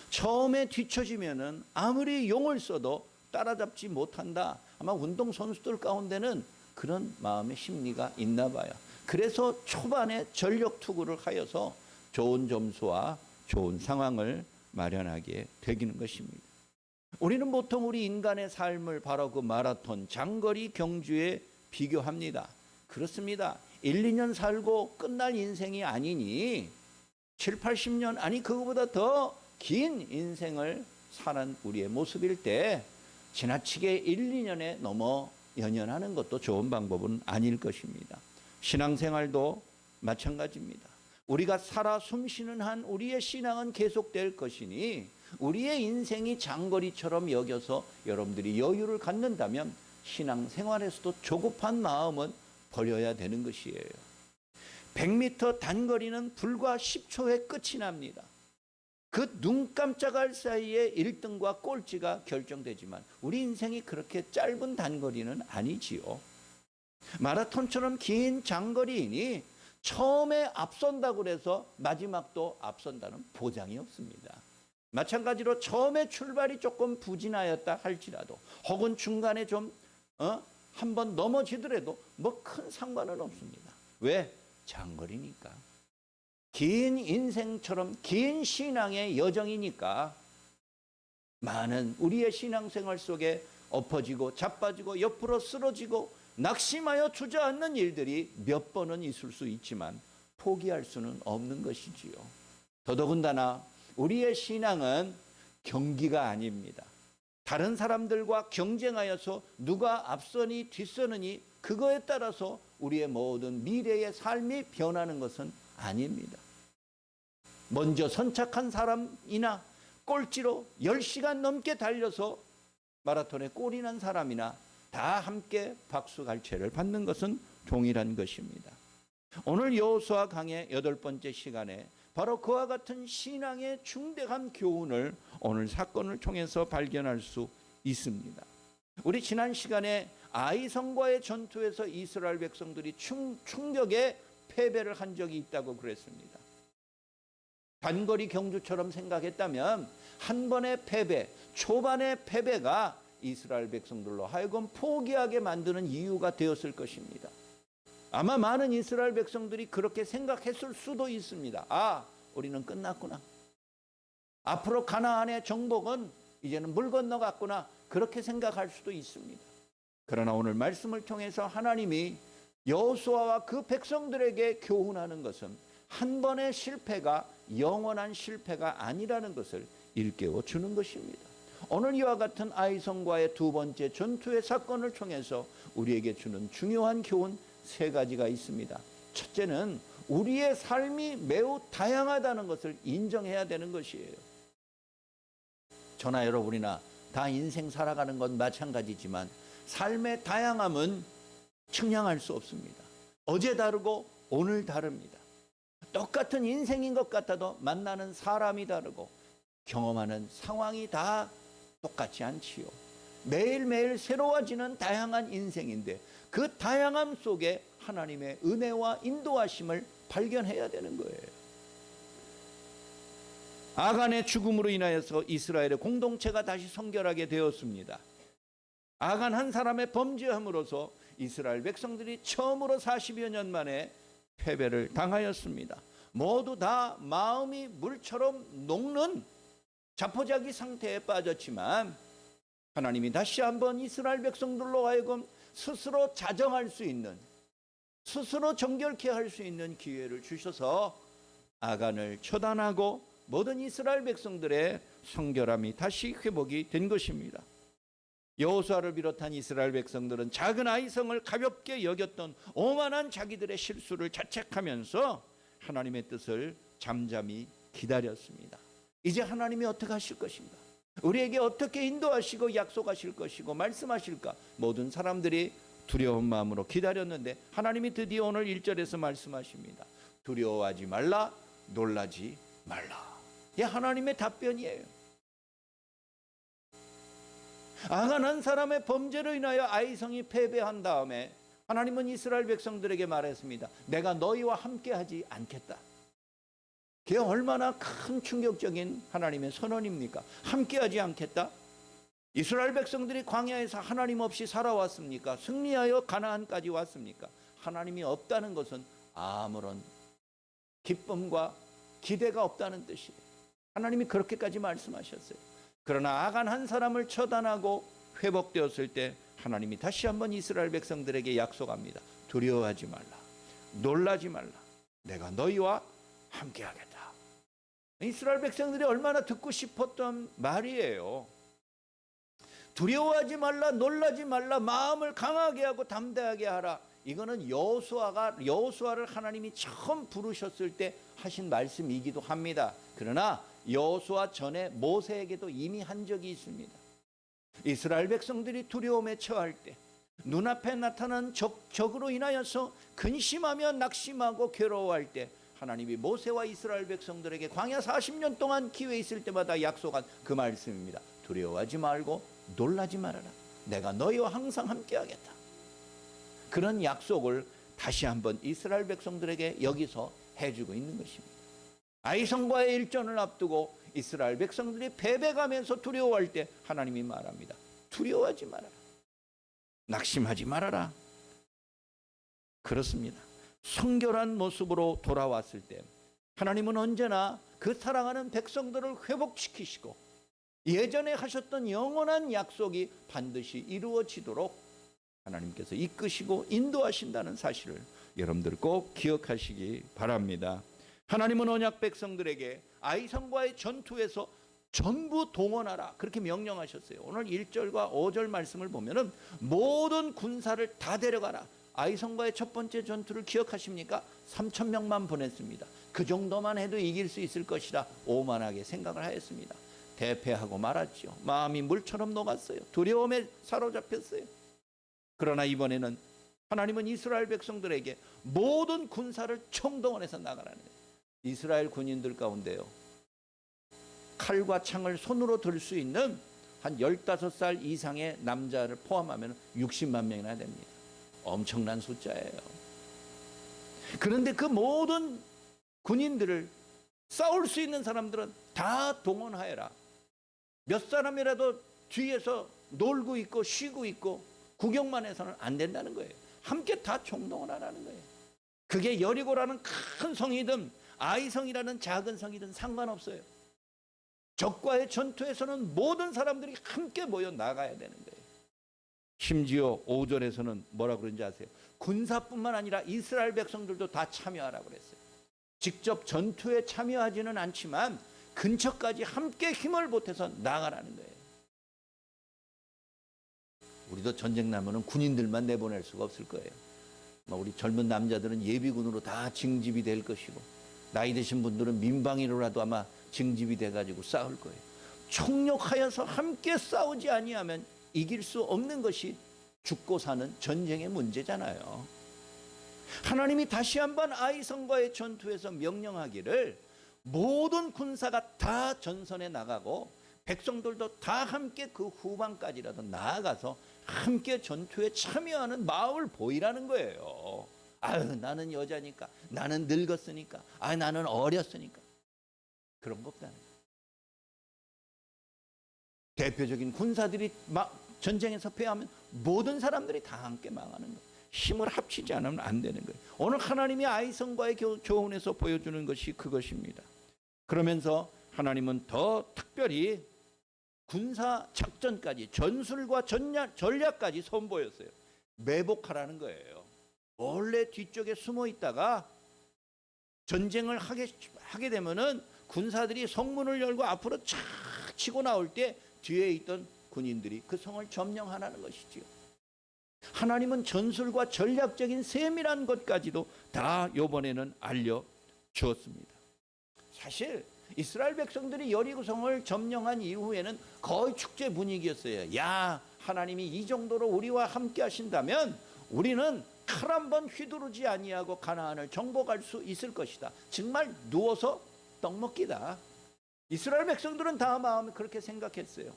A: 처음에 뒤처지면은 아무리 용을 써도 따라잡지 못한다. 아마 운동선수들 가운데는 그런 마음의 심리가 있나 봐요. 그래서 초반에 전력 투구를 하여서 좋은 점수와 좋은 상황을 마련하게 되기는 것입니다. 우리는 보통 우리 인간의 삶을 바로 그 마라톤, 장거리 경주에 비교합니다. 그렇습니다. 1, 2년 살고 끝날 인생이 아니니 7, 80년 아니 그거보다 더 긴 인생을 사는 우리의 모습일 때 지나치게 1, 2년에 넘어 연연하는 것도 좋은 방법은 아닐 것입니다. 신앙생활도 마찬가지입니다. 우리가 살아 숨쉬는 한 우리의 신앙은 계속될 것이니 우리의 인생이 장거리처럼 여겨서 여러분들이 여유를 갖는다면 신앙생활에서도 조급한 마음은 버려야 되는 것이에요. 100m 단거리는 불과 10초에 끝이 납니다. 그 눈 깜짝할 사이에 1등과 꼴찌가 결정되지만 우리 인생이 그렇게 짧은 단거리는 아니지요. 마라톤처럼 긴 장거리이니 처음에 앞선다고 해서 마지막도 앞선다는 보장이 없습니다. 마찬가지로 처음에 출발이 조금 부진하였다 할지라도 혹은 중간에 좀 한번 넘어지더라도 뭐 큰 상관은 없습니다. 왜? 장거리니까. 긴 인생처럼 긴 신앙의 여정이니까 많은 우리의 신앙생활 속에 엎어지고 자빠지고 옆으로 쓰러지고 낙심하여 주저앉는 일들이 몇 번은 있을 수 있지만 포기할 수는 없는 것이지요. 더더군다나 우리의 신앙은 경기가 아닙니다. 다른 사람들과 경쟁하여서 누가 앞서니 뒤서느니 그거에 따라서 우리의 모든 미래의 삶이 변하는 것은 아닙니다. 먼저 선착한 사람이나 꼴찌로 10시간 넘게 달려서 마라톤에 꼴이 난 사람이나 다 함께 박수갈채를 받는 것은 동일한 것입니다. 오늘 여호수아 강의 8번째 시간에 바로 그와 같은 신앙의 중대한 교훈을 오늘 사건을 통해서 발견할 수 있습니다. 우리 지난 시간에 아이성과의 전투에서 이스라엘 백성들이 충격의 패배를 한 적이 있다고 그랬습니다. 단거리 경주처럼 생각했다면 한 번의 패배, 초반의 패배가 이스라엘 백성들로 하여금 포기하게 만드는 이유가 되었을 것입니다. 아마 많은 이스라엘 백성들이 그렇게 생각했을 수도 있습니다. 아, 우리는 끝났구나. 앞으로 가나안의 정복은 이제는 물 건너갔구나. 그렇게 생각할 수도 있습니다. 그러나 오늘 말씀을 통해서 하나님이 여호수아와 그 백성들에게 교훈하는 것은 한 번의 실패가 영원한 실패가 아니라는 것을 일깨워 주는 것입니다. 오늘 이와 같은 아이성과의 두 번째 전투의 사건을 통해서 우리에게 주는 중요한 교훈 3가지가 있습니다. 첫째는 우리의 삶이 매우 다양하다는 것을 인정해야 되는 것이에요. 저나 여러분이나 다 인생 살아가는 건 마찬가지지만 삶의 다양함은 측량할 수 없습니다. 어제 다르고 오늘 다릅니다. 똑같은 인생인 것 같아도 만나는 사람이 다르고 경험하는 상황이 다 똑같지 않지요. 매일매일 새로워지는 다양한 인생인데 그 다양함 속에 하나님의 은혜와 인도하심을 발견해야 되는 거예요. 아간의 죽음으로 인하여서 이스라엘의 공동체가 다시 성결하게 되었습니다. 아간 한 사람의 범죄함으로써 이스라엘 백성들이 처음으로 40여 년 만에 패배를 당하였습니다. 모두 다 마음이 물처럼 녹는 자포자기 상태에 빠졌지만 하나님이 다시 한번 이스라엘 백성들로 하여금 스스로 자정할 수 있는, 스스로 정결케 할 수 있는 기회를 주셔서 아간을 처단하고 모든 이스라엘 백성들의 성결함이 다시 회복이 된 것입니다. 여호수아를 비롯한 이스라엘 백성들은 작은 아이성을 가볍게 여겼던 오만한 자기들의 실수를 자책하면서 하나님의 뜻을 잠잠히 기다렸습니다. 이제 하나님이 어떻게 하실 것인가? 우리에게 어떻게 인도하시고 약속하실 것이고 말씀하실까? 모든 사람들이 두려운 마음으로 기다렸는데 하나님이 드디어 오늘 1절에서 말씀하십니다. 두려워하지 말라, 놀라지 말라. 이게 하나님의 답변이에요. 아간 한 사람의 범죄로 인하여 아이성이 패배한 다음에 하나님은 이스라엘 백성들에게 말했습니다. 내가 너희와 함께하지 않겠다. 그게 얼마나 큰 충격적인 하나님의 선언입니까? 함께하지 않겠다? 이스라엘 백성들이 광야에서 하나님 없이 살아왔습니까? 승리하여 가나안까지 왔습니까? 하나님이 없다는 것은 아무런 기쁨과 기대가 없다는 뜻이에요. 하나님이 그렇게까지 말씀하셨어요. 그러나 아간 한 사람을 처단하고 회복되었을 때 하나님이 다시 한번 이스라엘 백성들에게 약속합니다. 두려워하지 말라, 놀라지 말라. 내가 너희와 함께하겠다. 이스라엘 백성들이 얼마나 듣고 싶었던 말이에요. 두려워하지 말라, 놀라지 말라, 마음을 강하게 하고 담대하게 하라. 이거는 여호수아를 하나님이 처음 부르셨을 때 하신 말씀이기도 합니다. 그러나 여호수아 전에 모세에게도 이미 한 적이 있습니다. 이스라엘 백성들이 두려움에 처할 때, 눈앞에 나타난 적으로 인하여서 근심하며 낙심하고 괴로워할 때 하나님이 모세와 이스라엘 백성들에게 광야 40년 동안 기회 있을 때마다 약속한 그 말씀입니다. 두려워하지 말고 놀라지 말아라. 내가 너희와 항상 함께하겠다. 그런 약속을 다시 한번 이스라엘 백성들에게 여기서 해주고 있는 것입니다. 아이성과의 일전을 앞두고 이스라엘 백성들이 패배감에서 두려워할 때 하나님이 말합니다. 두려워하지 말아라. 낙심하지 말아라. 그렇습니다. 성결한 모습으로 돌아왔을 때 하나님은 언제나 그 사랑하는 백성들을 회복시키시고 예전에 하셨던 영원한 약속이 반드시 이루어지도록 하나님께서 이끄시고 인도하신다는 사실을 여러분들 꼭 기억하시기 바랍니다. 하나님은 언약 백성들에게 아이성과의 전투에서 전부 동원하라 그렇게 명령하셨어요. 오늘 1절과 5절 말씀을 보면은 모든 군사를 다 데려가라. 아이성과의 첫 번째 전투를 기억하십니까? 3,000명만 보냈습니다. 그 정도만 해도 이길 수 있을 것이라 오만하게 생각을 하였습니다. 대패하고 말았죠. 마음이 물처럼 녹았어요. 두려움에 사로잡혔어요. 그러나 이번에는 하나님은 이스라엘 백성들에게 모든 군사를 총동원해서 나가라는 거예요. 이스라엘 군인들 가운데요, 칼과 창을 손으로 들 수 있는 한 15살 이상의 남자를 포함하면 60만 명이나 됩니다. 엄청난 숫자예요. 그런데 그 모든 군인들을 싸울 수 있는 사람들은 다 동원하여라. 몇 사람이라도 뒤에서 놀고 있고 쉬고 있고 구경만 해서는 안 된다는 거예요. 함께 다 총동원하라는 거예요. 그게 여리고라는 큰 성이든 아이성이라는 작은 성이든 상관없어요. 적과의 전투에서는 모든 사람들이 함께 모여 나가야 되는 거예요. 심지어 5절에서는 뭐라 그런지 아세요? 군사뿐만 아니라 이스라엘 백성들도 다 참여하라고 그랬어요. 직접 전투에 참여하지는 않지만 근처까지 함께 힘을 보태서 나가라는 거예요. 우리도 전쟁 나면은 군인들만 내보낼 수가 없을 거예요. 우리 젊은 남자들은 예비군으로 다 징집이 될 것이고 나이 드신 분들은 민방위로라도 아마 징집이 돼가지고 싸울 거예요. 총력하여서 함께 싸우지 아니하면 이길 수 없는 것이 죽고 사는 전쟁의 문제잖아요. 하나님이 다시 한번 아이성과의 전투에서 명령하기를 모든 군사가 다 전선에 나가고 백성들도 다 함께 그 후방까지라도 나아가서 함께 전투에 참여하는 마음을 보이라는 거예요. 아유, 나는 여자니까, 나는 늙었으니까, 나는 어렸으니까. 그런 거 없다는 거예요. 대표적인 군사들이 전쟁에서 패하면 모든 사람들이 다 함께 망하는 거예요. 힘을 합치지 않으면 안 되는 거예요. 오늘 하나님이 아이성과의 교훈에서 보여주는 것이 그것입니다. 그러면서 하나님은 더 특별히 군사 작전까지, 전술과 전략까지 선보였어요. 매복하라는 거예요. 원래 뒤쪽에 숨어 있다가 전쟁을 하게 되면은 군사들이 성문을 열고 앞으로 착 치고 나올 때 뒤에 있던 군인들이 그 성을 점령하라는 것이지요. 하나님은 전술과 전략적인 세밀한 것까지도 다 이번에는 알려주었습니다. 사실 이스라엘 백성들이 여리고성을 점령한 이후에는 거의 축제 분위기였어요. 야, 하나님이 이 정도로 우리와 함께 하신다면 우리는 칼 한 번 휘두르지 아니하고 가나안을 정복할 수 있을 것이다. 정말 누워서 떡 먹기다. 이스라엘 백성들은 다 마음에 그렇게 생각했어요.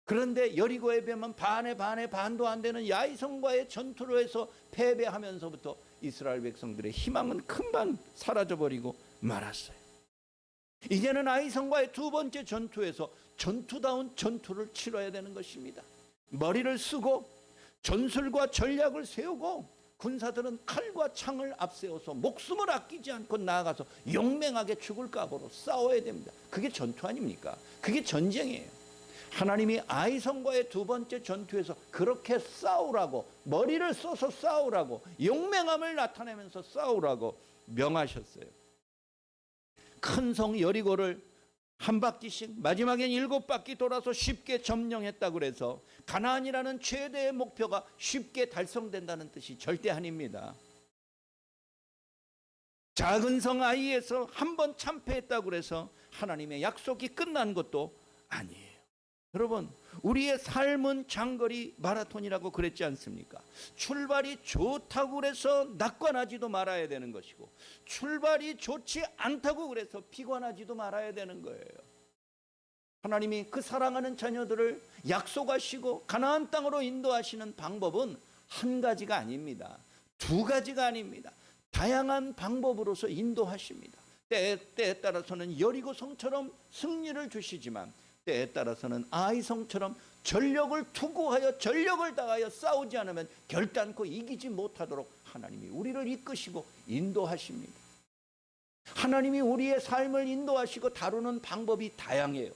A: 그런데 여리고에 뵈면 반도 안 되는 야이성과의 전투로 해서 패배하면서부터 이스라엘 백성들의 희망은 금방 사라져버리고 말았어요. 이제는 아이성과의 두 번째 전투에서 전투다운 전투를 치러야 되는 것입니다. 머리를 쓰고 전술과 전략을 세우고 군사들은 칼과 창을 앞세워서 목숨을 아끼지 않고 나아가서 용맹하게 죽을 각오로 싸워야 됩니다. 그게 전투 아닙니까? 그게 전쟁이에요. 하나님이 아이성과의 두 번째 전투에서 그렇게 싸우라고, 머리를 써서 싸우라고, 용맹함을 나타내면서 싸우라고 명하셨어요. 큰 성 여리고를 한 바퀴씩, 마지막엔 7바퀴 돌아서 쉽게 점령했다고 그래서 가나안이라는 최대의 목표가 쉽게 달성된다는 뜻이 절대 아닙니다. 작은 성 아이에서 한 번 참패했다고 그래서 하나님의 약속이 끝난 것도 아니에요. 여러분, 우리의 삶은 장거리 마라톤이라고 그랬지 않습니까? 출발이 좋다고 그래서 낙관하지도 말아야 되는 것이고, 출발이 좋지 않다고 그래서 피곤하지도 말아야 되는 거예요. 하나님이 그 사랑하는 자녀들을 약속하시고 가나안 땅으로 인도하시는 방법은 한 가지가 아닙니다. 두 가지가 아닙니다. 다양한 방법으로서 인도하십니다. 때에 따라서는 여리고 성처럼 승리를 주시지만 때에 따라서는 아이 성처럼 전력을 투구하여 전력을 다하여 싸우지 않으면 결단코 이기지 못하도록 하나님이 우리를 이끄시고 인도하십니다. 하나님이 우리의 삶을 인도하시고 다루는 방법이 다양해요.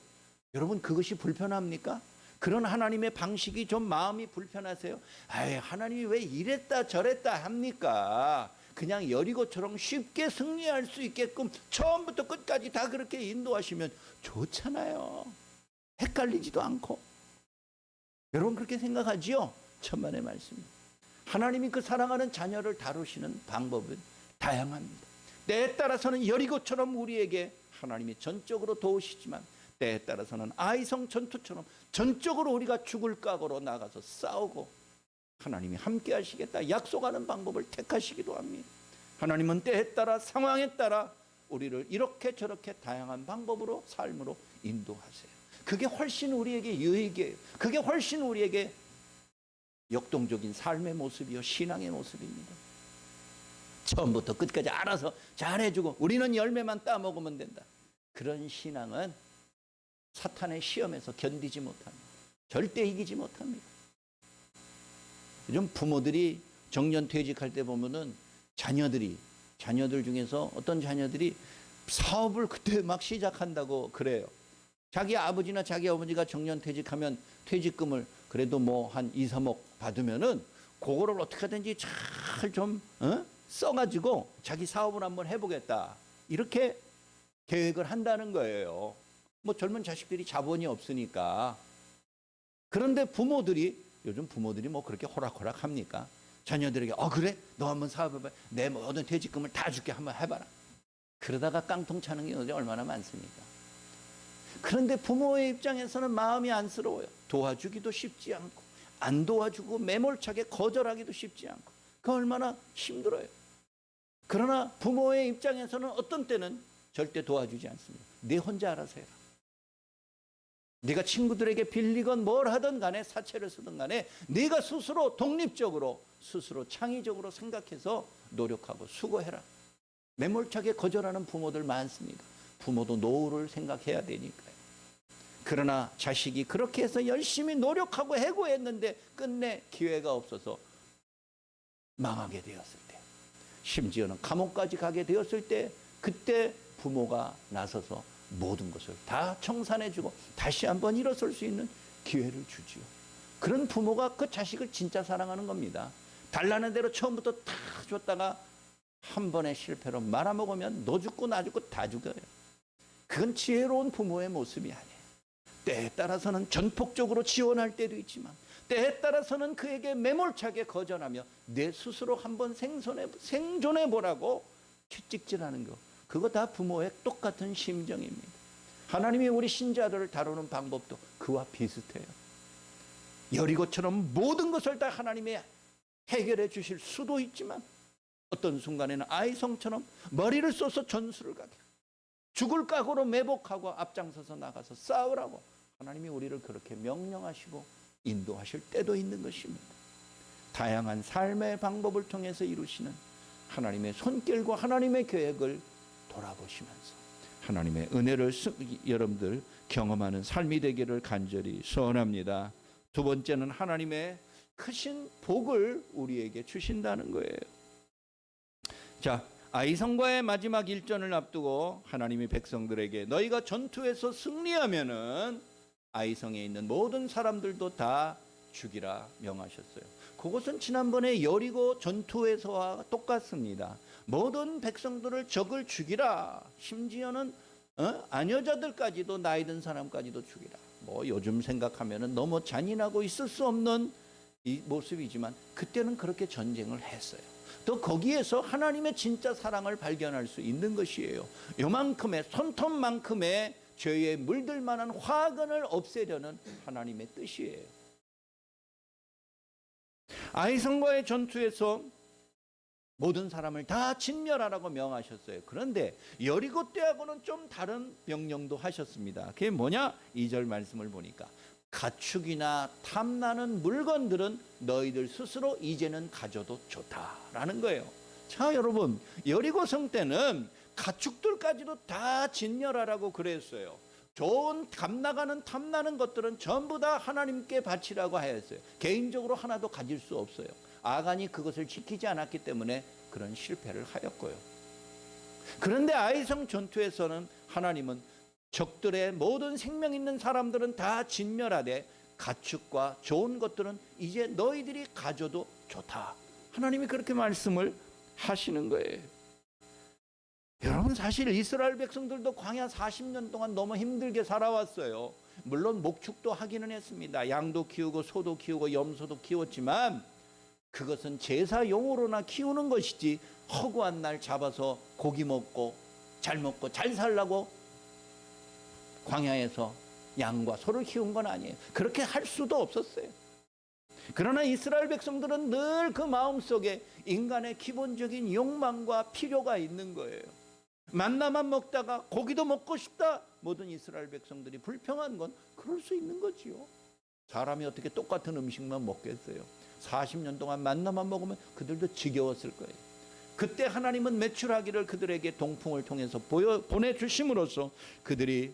A: 여러분, 그것이 불편합니까? 그런 하나님의 방식이 좀 마음이 불편하세요? 아이, 하나님이 왜 이랬다 저랬다 합니까? 그냥 여리고처럼 쉽게 승리할 수 있게끔 처음부터 끝까지 다 그렇게 인도하시면 좋잖아요. 헷갈리지도 않고. 여러분, 그렇게 생각하지요? 천만의 말씀입니다. 하나님이 그 사랑하는 자녀를 다루시는 방법은 다양합니다. 때에 따라서는 여리고처럼 우리에게 하나님이 전적으로 도우시지만 때에 따라서는 아이성 전투처럼 전적으로 우리가 죽을 각오로 나가서 싸우고 하나님이 함께 하시겠다 약속하는 방법을 택하시기도 합니다. 하나님은 때에 따라 상황에 따라 우리를 이렇게 저렇게 다양한 방법으로 삶으로 인도하세요. 그게 훨씬 우리에게 유익이에요. 그게 훨씬 우리에게 역동적인 삶의 모습이요 신앙의 모습입니다. 처음부터 끝까지 알아서 잘해주고 우리는 열매만 따먹으면 된다. 그런 신앙은 사탄의 시험에서 견디지 못합니다. 절대 이기지 못합니다. 요즘 부모들이 정년퇴직할 때 보면은 자녀들 중에서 어떤 자녀들이 사업을 그때 막 시작한다고 그래요. 자기 아버지나 자기 어머니가 정년퇴직하면 퇴직금을 그래도 뭐 한 2, 3억 받으면은 그거를 어떻게 하든지 잘 좀 써가지고 자기 사업을 한번 해보겠다. 이렇게 계획을 한다는 거예요. 뭐 젊은 자식들이 자본이 없으니까. 그런데 요즘 부모들이 뭐 그렇게 호락호락 합니까? 자녀들에게 그래? 너 한번 사업해봐. 내 모든 퇴직금을 다 줄게. 한번 해봐라. 그러다가 깡통 차는 게 얼마나 많습니까? 그런데 부모의 입장에서는 마음이 안쓰러워요. 도와주기도 쉽지 않고 안 도와주고 매몰차게 거절하기도 쉽지 않고 그 얼마나 힘들어요. 그러나 부모의 입장에서는 어떤 때는 절대 도와주지 않습니다. 네 혼자 알아서 해라. 네가 친구들에게 빌리건 뭘 하든 간에 사채를 쓰든 간에 네가 스스로 독립적으로 스스로 창의적으로 생각해서 노력하고 수고해라. 매몰차게 거절하는 부모들 많습니다. 부모도 노후를 생각해야 되니까요. 그러나 자식이 그렇게 해서 열심히 노력하고 해고했는데 끝내 기회가 없어서 망하게 되었을 때, 심지어는 감옥까지 가게 되었을 때, 그때 부모가 나서서 모든 것을 다 청산해주고 다시 한번 일어설 수 있는 기회를 주지요. 그런 부모가 그 자식을 진짜 사랑하는 겁니다. 달라는 대로 처음부터 다 줬다가 한 번의 실패로 말아먹으면 너 죽고 나 죽고 다 죽어요. 그건 지혜로운 부모의 모습이 아니에요. 때에 따라서는 전폭적으로 지원할 때도 있지만 때에 따라서는 그에게 매몰차게 거절하며 내 스스로 한번 생존해 보라고 채찍질하는 거, 그거 다 부모의 똑같은 심정입니다. 하나님이 우리 신자들을 다루는 방법도 그와 비슷해요. 여리고처럼 모든 것을 다 하나님이 해결해 주실 수도 있지만 어떤 순간에는 아이성처럼 머리를 쏘서 전술을 가게, 죽을 각오로 매복하고 앞장서서 나가서 싸우라고 하나님이 우리를 그렇게 명령하시고 인도하실 때도 있는 것입니다. 다양한 삶의 방법을 통해서 이루시는 하나님의 손길과 하나님의 계획을 돌아보시면서 하나님의 은혜를 여러분들 경험하는 삶이 되기를 간절히 소원합니다. 두 번째는 하나님의 크신 복을 우리에게 주신다는 거예요. 자, 아이성과의 마지막 일전을 앞두고 하나님이 백성들에게 너희가 전투에서 승리하면은 아이성에 있는 모든 사람들도 다 죽이라 명하셨어요. 그것은 지난번에 여리고 전투에서와 똑같습니다. 모든 백성들을 적을 죽이라. 심지어는 아녀자들까지도, 나이 든 사람까지도 죽이라. 뭐 요즘 생각하면은 너무 잔인하고 있을 수 없는 이 모습이지만 그때는 그렇게 전쟁을 했어요. 또 거기에서 하나님의 진짜 사랑을 발견할 수 있는 것이에요. 요만큼의 손톱만큼의 죄에 물들 만한 화근을 없애려는 하나님의 뜻이에요. 아이성과의 전투에서 모든 사람을 다 진멸하라고 명하셨어요. 그런데 여리고 때하고는 좀 다른 명령도 하셨습니다. 그게 뭐냐? 2절 말씀을 보니까 가축이나 탐나는 물건들은 너희들 스스로 이제는 가져도 좋다라는 거예요. 자, 여러분, 여리고성 때는 가축들까지도 다 진멸하라고 그랬어요. 좋은 값나가는 탐나는 것들은 전부 다 하나님께 바치라고 하였어요. 개인적으로 하나도 가질 수 없어요. 아간이 그것을 지키지 않았기 때문에 그런 실패를 하였고요. 그런데 아이성 전투에서는 하나님은 적들의 모든 생명 있는 사람들은 다 진멸하되 가축과 좋은 것들은 이제 너희들이 가져도 좋다. 하나님이 그렇게 말씀을 하시는 거예요. 여러분, 사실 이스라엘 백성들도 광야 40년 동안 너무 힘들게 살아왔어요. 물론 목축도 하기는 했습니다. 양도 키우고 소도 키우고 염소도 키웠지만 그것은 제사용으로나 키우는 것이지 허구한 날 잡아서 고기 먹고 잘 살라고 광야에서 양과 소를 키운 건 아니에요. 그렇게 할 수도 없었어요. 그러나 이스라엘 백성들은 늘 그 마음속에 인간의 기본적인 욕망과 필요가 있는 거예요. 만나만 먹다가 고기도 먹고 싶다. 모든 이스라엘 백성들이 불평한 건 그럴 수 있는 거지요. 사람이 어떻게 똑같은 음식만 먹겠어요. 40년 동안 만나만 먹으면 그들도 지겨웠을 거예요. 그때 하나님은 메추라기를 그들에게 동풍을 통해서 보내주심으로써 그들이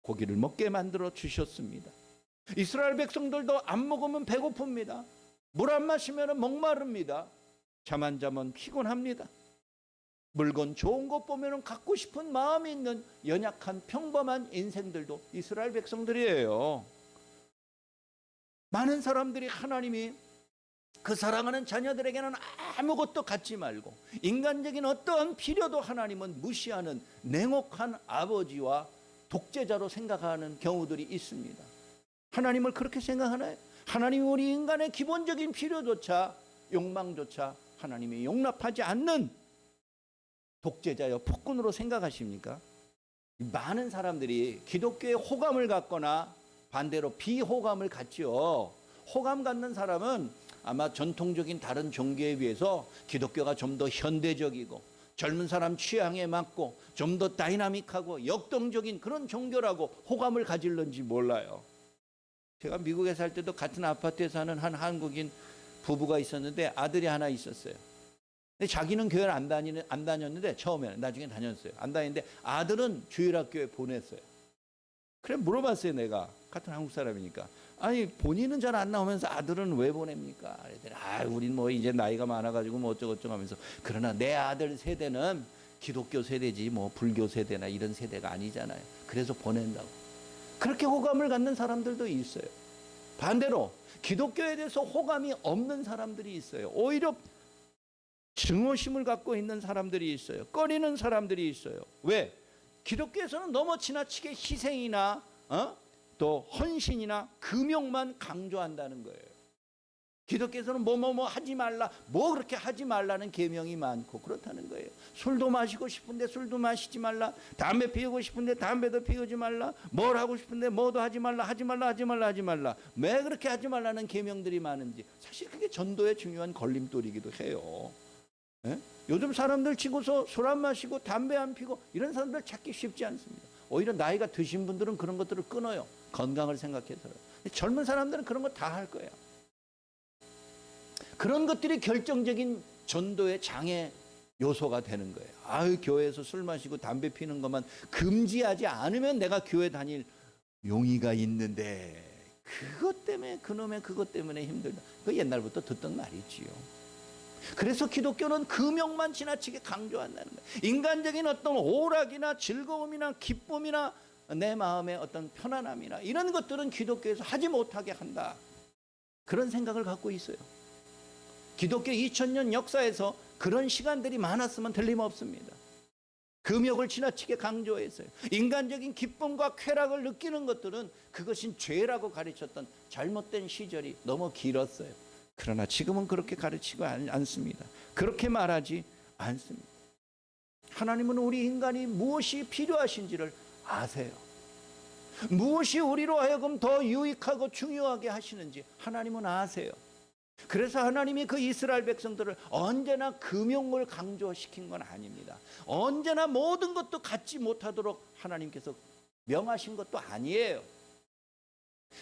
A: 고기를 먹게 만들어 주셨습니다. 이스라엘 백성들도 안 먹으면 배고픕니다. 물 안 마시면 목마릅니다. 잠 안 자면 피곤합니다. 물건 좋은 것 보면 갖고 싶은 마음이 있는 연약한 평범한 인생들도 이스라엘 백성들이에요. 많은 사람들이 하나님이 그 사랑하는 자녀들에게는 아무것도 갖지 말고 인간적인 어떠한 필요도 하나님은 무시하는 냉혹한 아버지와 독재자로 생각하는 경우들이 있습니다. 하나님을 그렇게 생각하나요? 하나님이 우리 인간의 기본적인 필요조차 욕망조차 하나님이 용납하지 않는 독재자여 폭군으로 생각하십니까? 많은 사람들이 기독교에 호감을 갖거나 반대로 비호감을 갖지요. 호감 갖는 사람은 아마 전통적인 다른 종교에 비해서 기독교가 좀 더 현대적이고 젊은 사람 취향에 맞고 좀 더 다이나믹하고 역동적인 그런 종교라고 호감을 가질는지 몰라요. 제가 미국에 살 때도 같은 아파트에 사는 한 한국인 부부가 있었는데 아들이 하나 있었어요. 근데 자기는 교회를 안 다녔는데 처음에는, 나중에 다녔어요. 안 다니는데 아들은 주일학교에 보냈어요. 그래 물어봤어요. 내가 같은 한국 사람이니까. 아니 본인은 잘 안 나오면서 아들은 왜 보냅니까? 그랬더니 우린 뭐 이제 나이가 많아가지고 뭐 어쩌고저쩌고 하면서, 그러나 내 아들 세대는 기독교 세대지 뭐 불교 세대나 이런 세대가 아니잖아요. 그래서 보낸다고. 그렇게 호감을 갖는 사람들도 있어요. 반대로 기독교에 대해서 호감이 없는 사람들이 있어요. 오히려 증오심을 갖고 있는 사람들이 있어요. 꺼리는 사람들이 있어요. 왜? 기독교에서는 너무 지나치게 희생이나 또 헌신이나 금욕만 강조한다는 거예요. 기독교에서는 뭐 하지 말라, 뭐 그렇게 하지 말라는 계명이 많고 그렇다는 거예요. 술도 마시고 싶은데 술도 마시지 말라, 담배 피우고 싶은데 담배도 피우지 말라, 뭘 하고 싶은데 뭐도 하지 말라. 왜 그렇게 하지 말라는 계명들이 많은지, 사실 그게 전도의 중요한 걸림돌이기도 해요. 예? 요즘 사람들 치고서 술 안 마시고 담배 안 피고 이런 사람들 찾기 쉽지 않습니다. 오히려 나이가 드신 분들은 그런 것들을 끊어요. 건강을 생각해서요. 젊은 사람들은 그런 거 다 할 거예요. 그런 것들이 결정적인 전도의 장애 요소가 되는 거예요. 교회에서 술 마시고 담배 피는 것만 금지하지 않으면 내가 교회 다닐 용의가 있는데 그것 때문에 힘들다. 그 옛날부터 듣던 말이지요. 그래서 기독교는 금욕만 지나치게 강조한다는 거예요. 인간적인 어떤 오락이나 즐거움이나 기쁨이나 내 마음의 어떤 편안함이나 이런 것들은 기독교에서 하지 못하게 한다. 그런 생각을 갖고 있어요. 기독교 2000년 역사에서 그런 시간들이 많았으면 틀림없습니다. 금욕을 지나치게 강조했어요. 인간적인 기쁨과 쾌락을 느끼는 것들은 그것이 죄라고 가르쳤던 잘못된 시절이 너무 길었어요. 그러나 지금은 그렇게 가르치고 않습니다. 그렇게 말하지 않습니다. 하나님은 우리 인간이 무엇이 필요하신지를 아세요. 무엇이 우리로 하여금 더 유익하고 중요하게 하시는지 하나님은 아세요. 그래서 하나님이 그 이스라엘 백성들을 언제나 금욕을 강조시킨 건 아닙니다. 언제나 모든 것도 갖지 못하도록 하나님께서 명하신 것도 아니에요.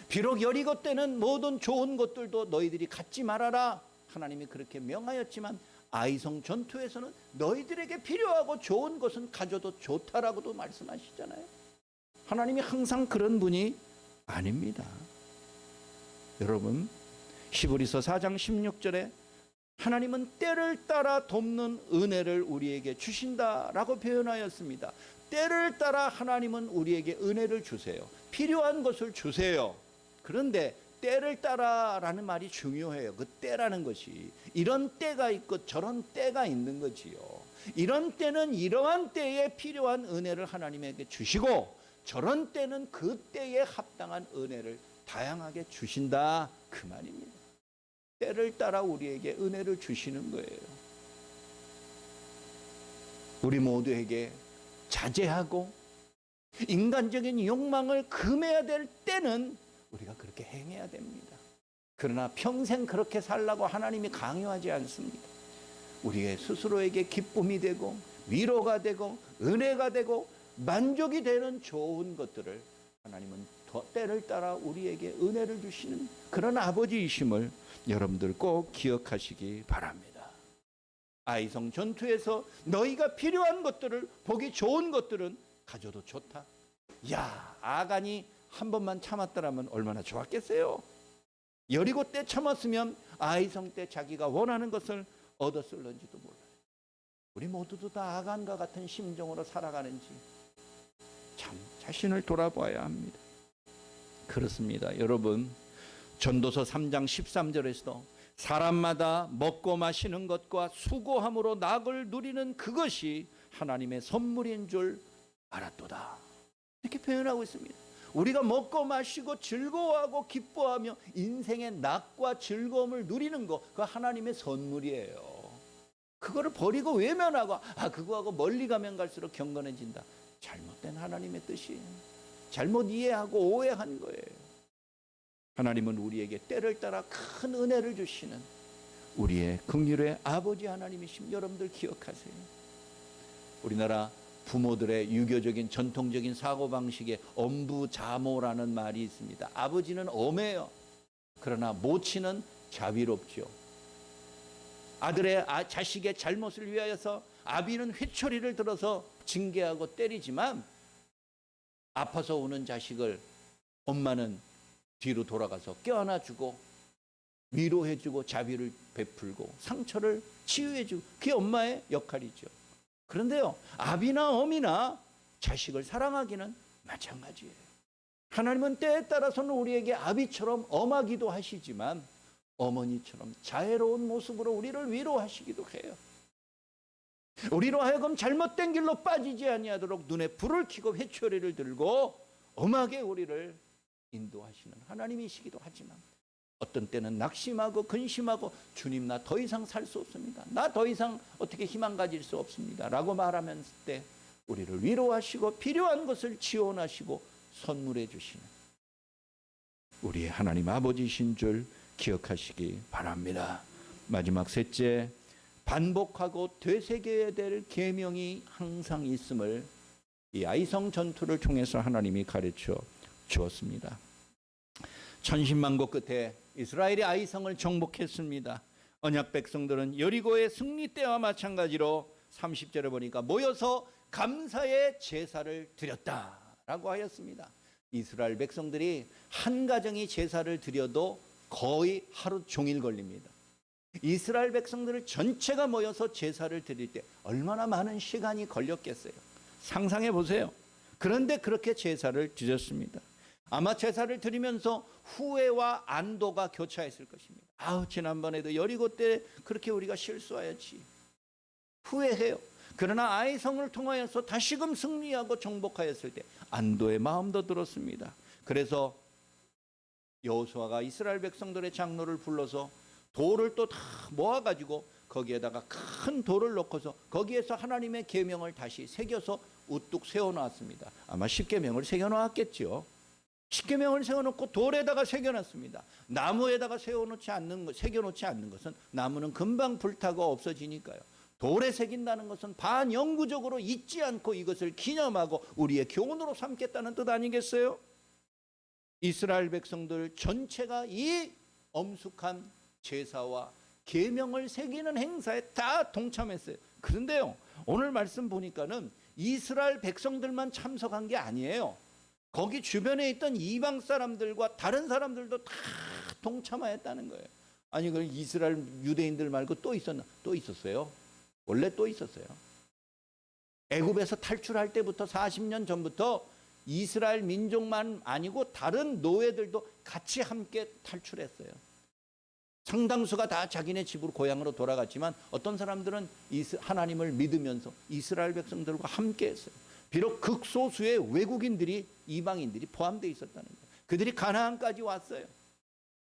A: 비록 여리고 때는 모든 좋은 것들도 너희들이 갖지 말아라, 하나님이 그렇게 명하였지만 아이성 전투에서는 너희들에게 필요하고 좋은 것은 가져도 좋다라고도 말씀하시잖아요. 하나님이 항상 그런 분이 아닙니다. 여러분, 히브리서 4장 16절에 하나님은 때를 따라 돕는 은혜를 우리에게 주신다라고 표현하였습니다. 때를 따라 하나님은 우리에게 은혜를 주세요. 필요한 것을 주세요. 그런데 때를 따라라는 말이 중요해요. 그 때라는 것이 이런 때가 있고 저런 때가 있는 거지요. 이런 때는 이러한 때에 필요한 은혜를 하나님에게 주시고, 저런 때는 그 때에 합당한 은혜를 다양하게 주신다, 그 말입니다. 때를 따라 우리에게 은혜를 주시는 거예요. 우리 모두에게 자제하고 인간적인 욕망을 금해야 될 때는 우리가 그렇게 행해야 됩니다. 그러나 평생 그렇게 살라고 하나님이 강요하지 않습니다. 우리의 스스로에게 기쁨이 되고 위로가 되고 은혜가 되고 만족이 되는 좋은 것들을 하나님은 때를 따라 우리에게 은혜를 주시는 그런 아버지이심을 여러분들 꼭 기억하시기 바랍니다. 아이성 전투에서 너희가 필요한 것들을, 보기 좋은 것들은 가져도 좋다. 야, 아간이 한 번만 참았더라면 얼마나 좋았겠어요. 여리고 때 참았으면 아이성 때 자기가 원하는 것을 얻었을는지도 몰라요. 우리 모두도 다 아간과 같은 심정으로 살아가는지 참 자신을 돌아봐야 합니다. 그렇습니다. 여러분, 전도서 3장 13절에서도 사람마다 먹고 마시는 것과 수고함으로 낙을 누리는 그것이 하나님의 선물인 줄 알았도다, 이렇게 표현하고 있습니다. 우리가 먹고 마시고 즐거워하고 기뻐하며 인생의 낙과 즐거움을 누리는 거, 그거 하나님의 선물이에요. 그거를 버리고 외면하고 그거하고 멀리 가면 갈수록 경건해진다, 잘못된 하나님의 뜻이에요. 잘못 이해하고 오해한 거예요. 하나님은 우리에게 때를 따라 큰 은혜를 주시는 우리의 긍휼의 아버지 하나님이심, 여러분들 기억하세요. 우리나라 부모들의 유교적인 전통적인 사고방식에 엄부자모라는 말이 있습니다. 아버지는 엄해요. 그러나 모친은 자비롭죠. 자식의 잘못을 위하여서 아비는 회초리를 들어서 징계하고 때리지만, 아파서 우는 자식을 엄마는 뒤로 돌아가서 껴안아주고 위로해주고 자비를 베풀고 상처를 치유해주고, 그게 엄마의 역할이죠. 그런데요, 아비나 어미나 자식을 사랑하기는 마찬가지예요. 하나님은 때에 따라서는 우리에게 아비처럼 엄하기도 하시지만 어머니처럼 자애로운 모습으로 우리를 위로하시기도 해요. 우리로 하여금 잘못된 길로 빠지지 아니하도록 눈에 불을 켜고 회초리를 들고 엄하게 우리를 인도하시는 하나님이시기도 하지만, 어떤 때는 낙심하고 근심하고 주님, 나 더 이상 살 수 없습니다, 나 더 이상 어떻게 희망 가질 수 없습니다 라고 말하면서 때 우리를 위로하시고 필요한 것을 지원하시고 선물해 주시는 우리의 하나님 아버지이신 줄 기억하시기 바랍니다. 마지막 셋째, 반복하고 되새겨야 될 계명이 항상 있음을 이 아이성 전투를 통해서 하나님이 가르쳐 주었습니다. 천신만고 끝에 이스라엘이 아이성을 정복했습니다. 언약 백성들은 여리고의 승리 때와 마찬가지로 30절에 보니까 모여서 감사의 제사를 드렸다라고 하였습니다. 이스라엘 백성들이 한 가정이 제사를 드려도 거의 하루 종일 걸립니다. 이스라엘 백성들 전체가 모여서 제사를 드릴 때 얼마나 많은 시간이 걸렸겠어요. 상상해 보세요. 그런데 그렇게 제사를 드렸습니다. 아마 제사를 드리면서 후회와 안도가 교차했을 것입니다. 지난번에도 여리고 때 그렇게 우리가 실수하였지, 후회해요. 그러나 아이성을 통하여서 다시금 승리하고 정복하였을 때 안도의 마음도 들었습니다. 그래서 여호수아가 이스라엘 백성들의 장로를 불러서 돌을 또 다 모아가지고 거기에다가 큰 돌을 놓고서 거기에서 하나님의 계명을 다시 새겨서 우뚝 세워놓았습니다. 아마 10계명을 새겨놓았겠죠. 10계명을 세워놓고 돌에다가 새겨놨습니다. 나무에다가 새겨놓지 않는 것은 나무는 금방 불타고 없어지니까요. 돌에 새긴다는 것은 반영구적으로 잊지 않고 이것을 기념하고 우리의 교훈으로 삼겠다는 뜻 아니겠어요? 이스라엘 백성들 전체가 이 엄숙한 제사와 계명을 새기는 행사에 다 동참했어요. 그런데요, 오늘 말씀 보니까는 이스라엘 백성들만 참석한 게 아니에요. 거기 주변에 있던 이방 사람들과 다른 사람들도 다 동참하였다는 거예요. 아니, 그 이스라엘 유대인들 말고 또 있었나? 또 있었어요. 원래 또 있었어요. 애굽에서 탈출할 때부터 40년 전부터 이스라엘 민족만 아니고 다른 노예들도 같이 함께 탈출했어요. 상당수가 다 자기네 집으로 고향으로 돌아갔지만 어떤 사람들은 하나님을 믿으면서 이스라엘 백성들과 함께 했어요. 비록 극소수의 외국인들이, 이방인들이 포함되어 있었다는 거예요. 그들이 가나안까지 왔어요.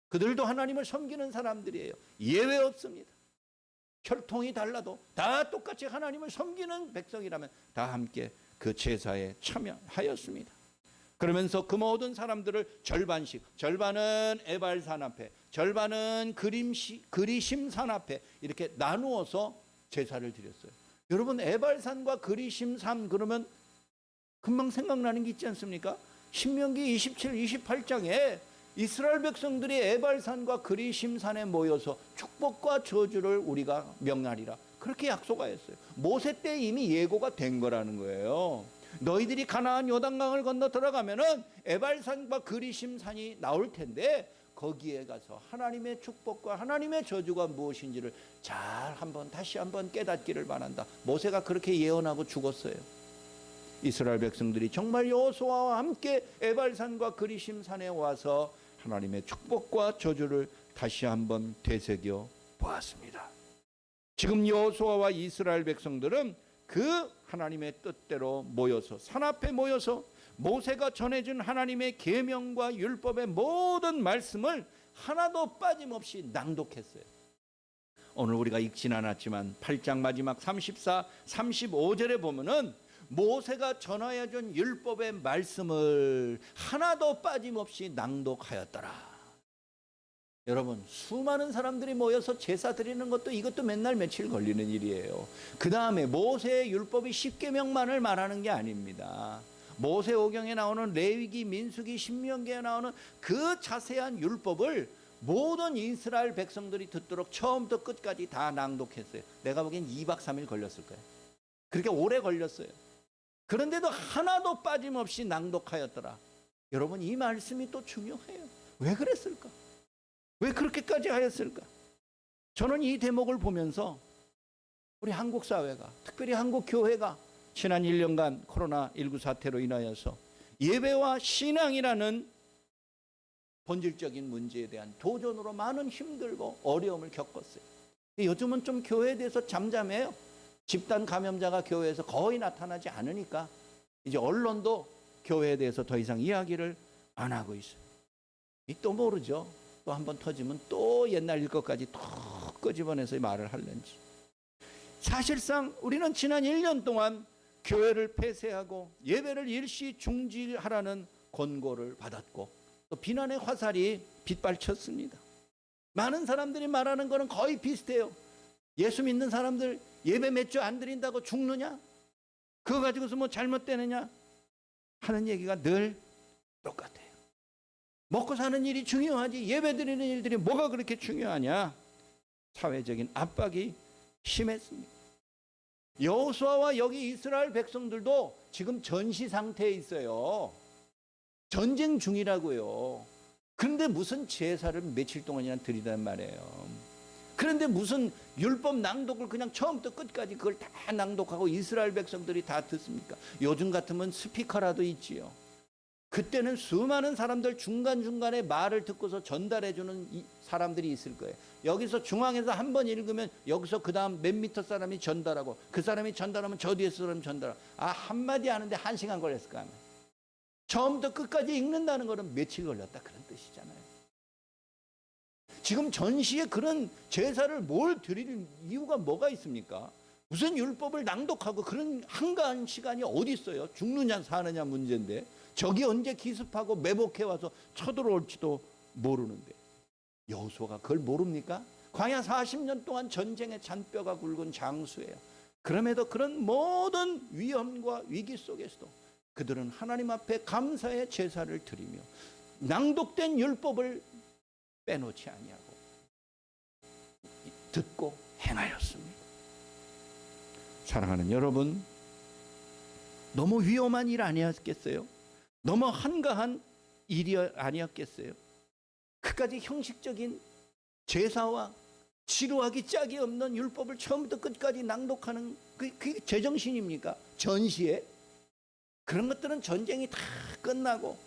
A: 그들도 하나님을 섬기는 사람들이에요. 예외 없습니다. 혈통이 달라도 다 똑같이 하나님을 섬기는 백성이라면 다 함께 그 제사에 참여하였습니다. 그러면서 그 모든 사람들을 절반씩, 절반은 에발산 앞에, 절반은 그리심산 앞에 이렇게 나누어서 제사를 드렸어요. 여러분, 에발산과 그리심산 그러면 금방 생각나는 게 있지 않습니까? 신명기 27, 28장에 이스라엘 백성들이 에발산과 그리심산에 모여서 축복과 저주를 우리가 명하리라, 그렇게 약속하였어요. 모세 때 이미 예고가 된 거라는 거예요. 너희들이 가나안 요단강을 건너 들어가면은 에발산과 그리심산이 나올 텐데 거기에 가서 하나님의 축복과 하나님의 저주가 무엇인지를 잘 다시 한번 깨닫기를 바란다. 모세가 그렇게 예언하고 죽었어요. 이스라엘 백성들이 정말 여호수아와 함께 에발산과 그리심산에 와서 하나님의 축복과 저주를 다시 한번 되새겨 보았습니다. 지금 여호수아와 이스라엘 백성들은 그 하나님의 뜻대로 모여서 산 앞에 모여서 모세가 전해준 하나님의 계명과 율법의 모든 말씀을 하나도 빠짐없이 낭독했어요. 오늘 우리가 읽진 않았지만 8장 마지막 34, 35절에 보면은 모세가 전하여준 율법의 말씀을 하나도 빠짐없이 낭독하였더라. 여러분, 수많은 사람들이 모여서 제사 드리는 것도 이것도 맨날 며칠 걸리는 일이에요. 그 다음에 모세의 율법이 10계명만을 말하는 게 아닙니다. 모세오경에 나오는 레위기, 민수기, 신명기에 나오는 그 자세한 율법을 모든 이스라엘 백성들이 듣도록 처음부터 끝까지 다 낭독했어요. 내가 보기엔 2박 3일 걸렸을 거예요. 그렇게 오래 걸렸어요. 그런데도 하나도 빠짐없이 낭독하였더라. 여러분, 이 말씀이 또 중요해요. 왜 그랬을까? 왜 그렇게까지 하였을까? 저는 이 대목을 보면서 우리 한국 사회가, 특별히 한국 교회가 지난 1년간 코로나19 사태로 인하여서 예배와 신앙이라는 본질적인 문제에 대한 도전으로 많은 힘들고 어려움을 겪었어요. 요즘은 좀 교회에 대해서 잠잠해요. 집단 감염자가 교회에서 거의 나타나지 않으니까 이제 언론도 교회에 대해서 더 이상 이야기를 안 하고 있어요. 또 모르죠. 또 한번 터지면 또 옛날 일 것까지 또 끄집어내서 말을 할는지. 사실상 우리는 지난 1년 동안 교회를 폐쇄하고 예배를 일시 중지하라는 권고를 받았고 또 비난의 화살이 빗발쳤습니다. 많은 사람들이 말하는 거는 거의 비슷해요. 예수 믿는 사람들 예배 몇 주 안 드린다고 죽느냐? 그거 가지고서 뭐 잘못되느냐? 하는 얘기가 늘 똑같아요. 먹고 사는 일이 중요하지 예배 드리는 일들이 뭐가 그렇게 중요하냐? 사회적인 압박이 심했습니다. 여호수아와 여기 이스라엘 백성들도 지금 전시 상태에 있어요. 전쟁 중이라고요. 그런데 무슨 제사를 며칠 동안이나 드리단 말이에요. 그런데 무슨 율법 낭독을 그냥 처음부터 끝까지 그걸 다 낭독하고 이스라엘 백성들이 다 듣습니까? 요즘 같으면 스피커라도 있지요. 그때는 수많은 사람들 중간중간에 말을 듣고서 전달해주는 사람들이 있을 거예요. 여기서 중앙에서 한 번 읽으면 여기서 그 다음 몇 미터 사람이 전달하고 그 사람이 전달하면 저 뒤에 사람이 전달하고 한마디 하는데 1시간 걸렸을 거 아니에요. 처음부터 끝까지 읽는다는 거는 며칠 걸렸다 그런 뜻이잖아요. 지금 전시에 그런 제사를 뭘 드릴 이유가 뭐가 있습니까? 무슨 율법을 낭독하고 그런 한가한 시간이 어디 있어요? 죽느냐 사느냐 문제인데 적이 언제 기습하고 매복해 와서 쳐들어올지도 모르는데 여호수아가 그걸 모릅니까? 광야 40년 동안 전쟁의 잔뼈가 굵은 장수예요. 그럼에도 그런 모든 위험과 위기 속에서도 그들은 하나님 앞에 감사의 제사를 드리며 낭독된 율법을 빼놓지 아니하고 듣고 행하였습니다. 사랑하는 여러분, 너무 위험한 일 아니었겠어요? 너무 한가한 일이 아니었겠어요? 그까지 형식적인 제사와 지루하기 짝이 없는 율법을 처음부터 끝까지 낭독하는 그게 제정신입니까? 전시에? 그런 것들은 전쟁이 다 끝나고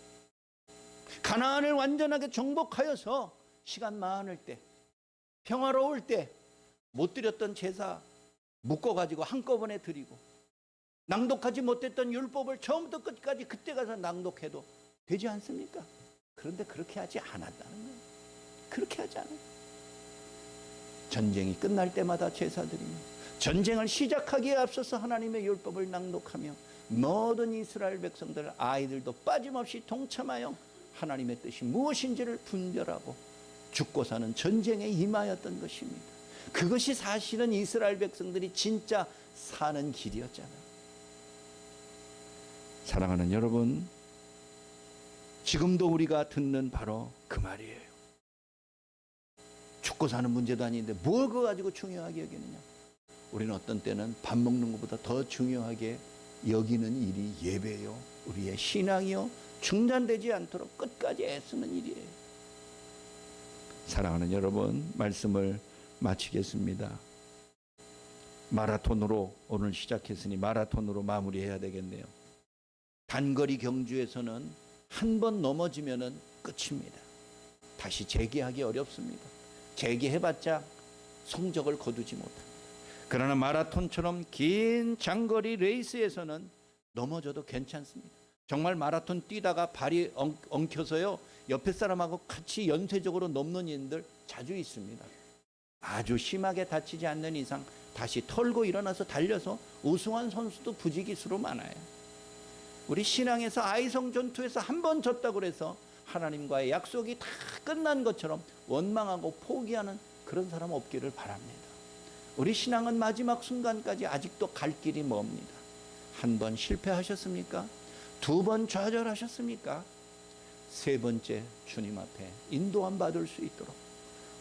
A: 가나안을 완전하게 정복하여서 시간 많을 때, 평화로울 때 못 드렸던 제사 묶어가지고 한꺼번에 드리고, 낭독하지 못했던 율법을 처음부터 끝까지 그때 가서 낭독해도 되지 않습니까? 그런데 그렇게 하지 않았다는 거예요. 그렇게 하지 않아요. 전쟁이 끝날 때마다 제사 드리며, 전쟁을 시작하기에 앞서서 하나님의 율법을 낭독하며, 모든 이스라엘 백성들, 아이들도 빠짐없이 동참하여 하나님의 뜻이 무엇인지를 분별하고 죽고 사는 전쟁에 임하였던 것입니다. 그것이 사실은 이스라엘 백성들이 진짜 사는 길이었잖아요. 사랑하는 여러분, 지금도 우리가 듣는 바로 그 말이에요. 죽고 사는 문제도 아닌데 뭘 그거 가지고 중요하게 여기느냐. 우리는 어떤 때는 밥 먹는 것보다 더 중요하게 여기는 일이 예배요, 우리의 신앙이요, 중단되지 않도록 끝까지 애쓰는 일이에요. 사랑하는 여러분, 말씀을 마치겠습니다. 마라톤으로 오늘 시작했으니 마라톤으로 마무리해야 되겠네요. 단거리 경주에서는 한 번 넘어지면은 끝입니다. 다시 재기하기 어렵습니다. 재기해봤자 성적을 거두지 못합니다. 그러나 마라톤처럼 긴 장거리 레이스에서는 넘어져도 괜찮습니다. 정말 마라톤 뛰다가 발이 엉켜서요, 옆에 사람하고 같이 연쇄적으로 넘는 일들 자주 있습니다. 아주 심하게 다치지 않는 이상 다시 털고 일어나서 달려서 우승한 선수도 부지기수로 많아요. 우리 신앙에서 아이성 전투에서 한 번 졌다고 해서 하나님과의 약속이 다 끝난 것처럼 원망하고 포기하는 그런 사람 없기를 바랍니다. 우리 신앙은 마지막 순간까지 아직도 갈 길이 멉니다. 한 번 실패하셨습니까? 두 번 좌절하셨습니까? 세 번째 주님 앞에 인도함 받을 수 있도록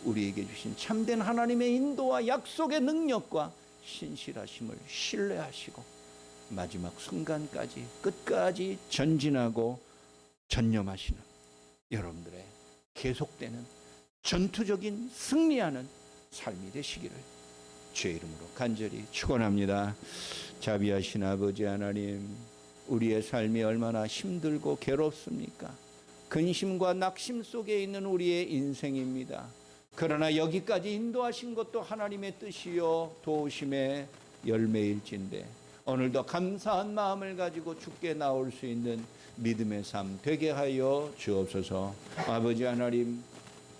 A: 우리에게 주신 참된 하나님의 인도와 약속의 능력과 신실하심을 신뢰하시고 마지막 순간까지 끝까지 전진하고 전념하시는 여러분들의 계속되는 전투적인 승리하는 삶이 되시기를 주의 이름으로 간절히 축원합니다. 자비하신 아버지 하나님, 우리의 삶이 얼마나 힘들고 괴롭습니까? 근심과 낙심 속에 있는 우리의 인생입니다. 그러나 여기까지 인도하신 것도 하나님의 뜻이요 도우심의 열매일진데, 오늘도 감사한 마음을 가지고 주께 나올 수 있는 믿음의 삶 되게 하여 주옵소서. 아버지 하나님,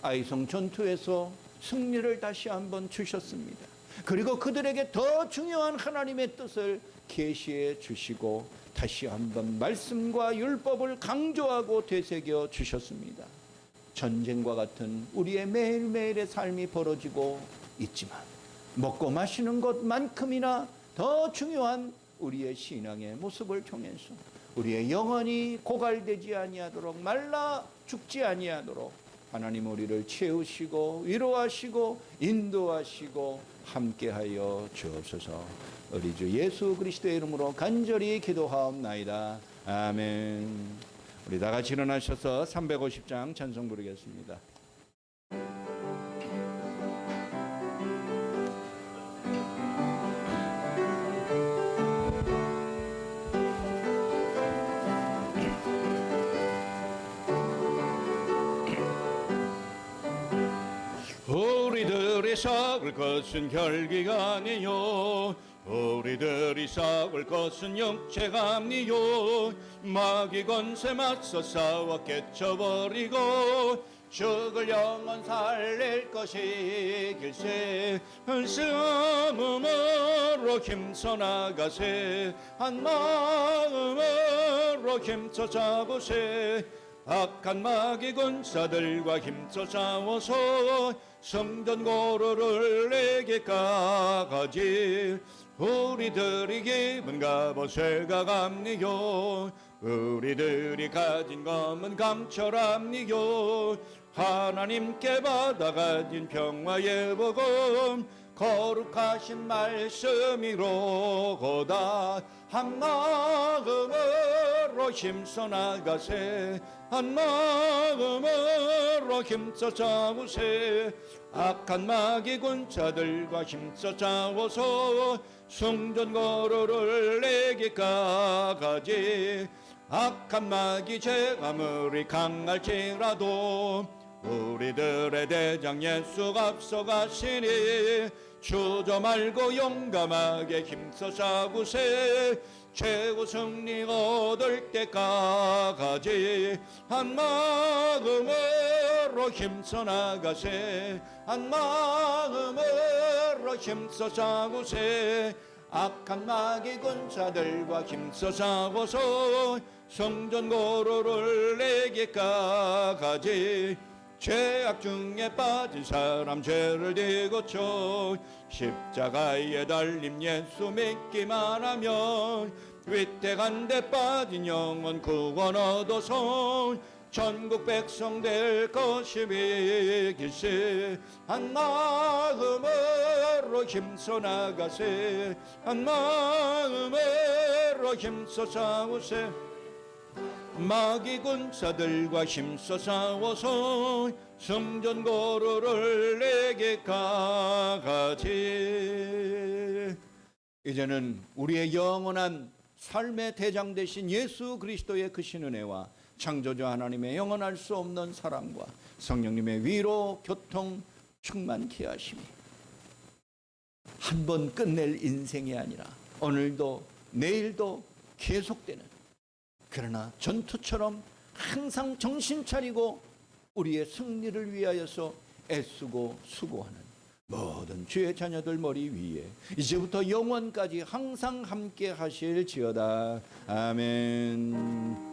A: 아이성 전투에서 승리를 다시 한번 주셨습니다. 그리고 그들에게 더 중요한 하나님의 뜻을 계시해 주시고 다시 한번 말씀과 율법을 강조하고 되새겨 주셨습니다. 전쟁과 같은 우리의 매일매일의 삶이 벌어지고 있지만 먹고 마시는 것만큼이나 더 중요한 우리의 신앙의 모습을 통해서 우리의 영혼이 고갈되지 아니하도록, 말라 죽지 아니하도록 하나님 우리를 채우시고 위로하시고 인도하시고 함께하여 주옵소서. 우리 주 예수 그리스도의 이름으로 간절히 기도하옵나이다. 아멘. 우리 다 같이 일어나셔서 350장 찬송 부르겠습니다.
D: 우리들이 썩을 것은 혈기가 아니요, 우리들이 썩을 것은 육체가 아니요. 마귀 권세 맞서 싸워 깨쳐버리고 죽을 영혼 살릴 것이 길세. 싸움으로 힘써 나가세, 한 마음으로 힘써 잡으세. 악한 마귀 군사들과 힘써 싸워서 성전 고루를 내게 까가지. 우리들이 기분 갑옷을 갑니요, 우리들이 가진 검은 강철합니요. 하나님께 받아가진 평화의 복음 거룩하신 말씀이로고다. 한 마음으로 힘써 나가세. 한 마음으로 힘써 싸우세. 악한 마귀 군사들과 힘써 싸워서 승전거로를 내게 가가지. 악한 마귀 죄가 아무리 강할지라도 우리들의 대장 예수가 앞서가시니 주저 말고 용감하게 힘써 싸우세. 최고 승리 얻을 때까지 한 마음으로 힘써 나가세. 한 마음으로 힘써 싸우세. 악한 마귀 군사들과 힘써 싸워서 성전고로를 내게 가가지. 죄악 중에 빠진 사람 죄를 뒤고쳐 십자가에 달린 예수 믿기만 하면 위태한 데 빠진 영혼 구원 얻어서 전국 백성 될 것임이 길세. 한 마음으로 힘써 나가세. 한 마음으로 힘써 싸우세. 마귀 군사들과 힘써 싸워서 성전고로를 내게 가가지.
A: 이제는 우리의 영원한 삶의 대장 되신 예수 그리스도의 크신 은혜와 창조주 하나님의 영원할 수 없는 사랑과 성령님의 위로 교통 충만케 하심이 한 번 끝낼 인생이 아니라 오늘도 내일도 계속되는, 그러나 전투처럼 항상 정신 차리고 우리의 승리를 위하여서 애쓰고 수고하는 모든 주의 자녀들 머리 위에 이제부터 영원까지 항상 함께 하실지어다. 아멘.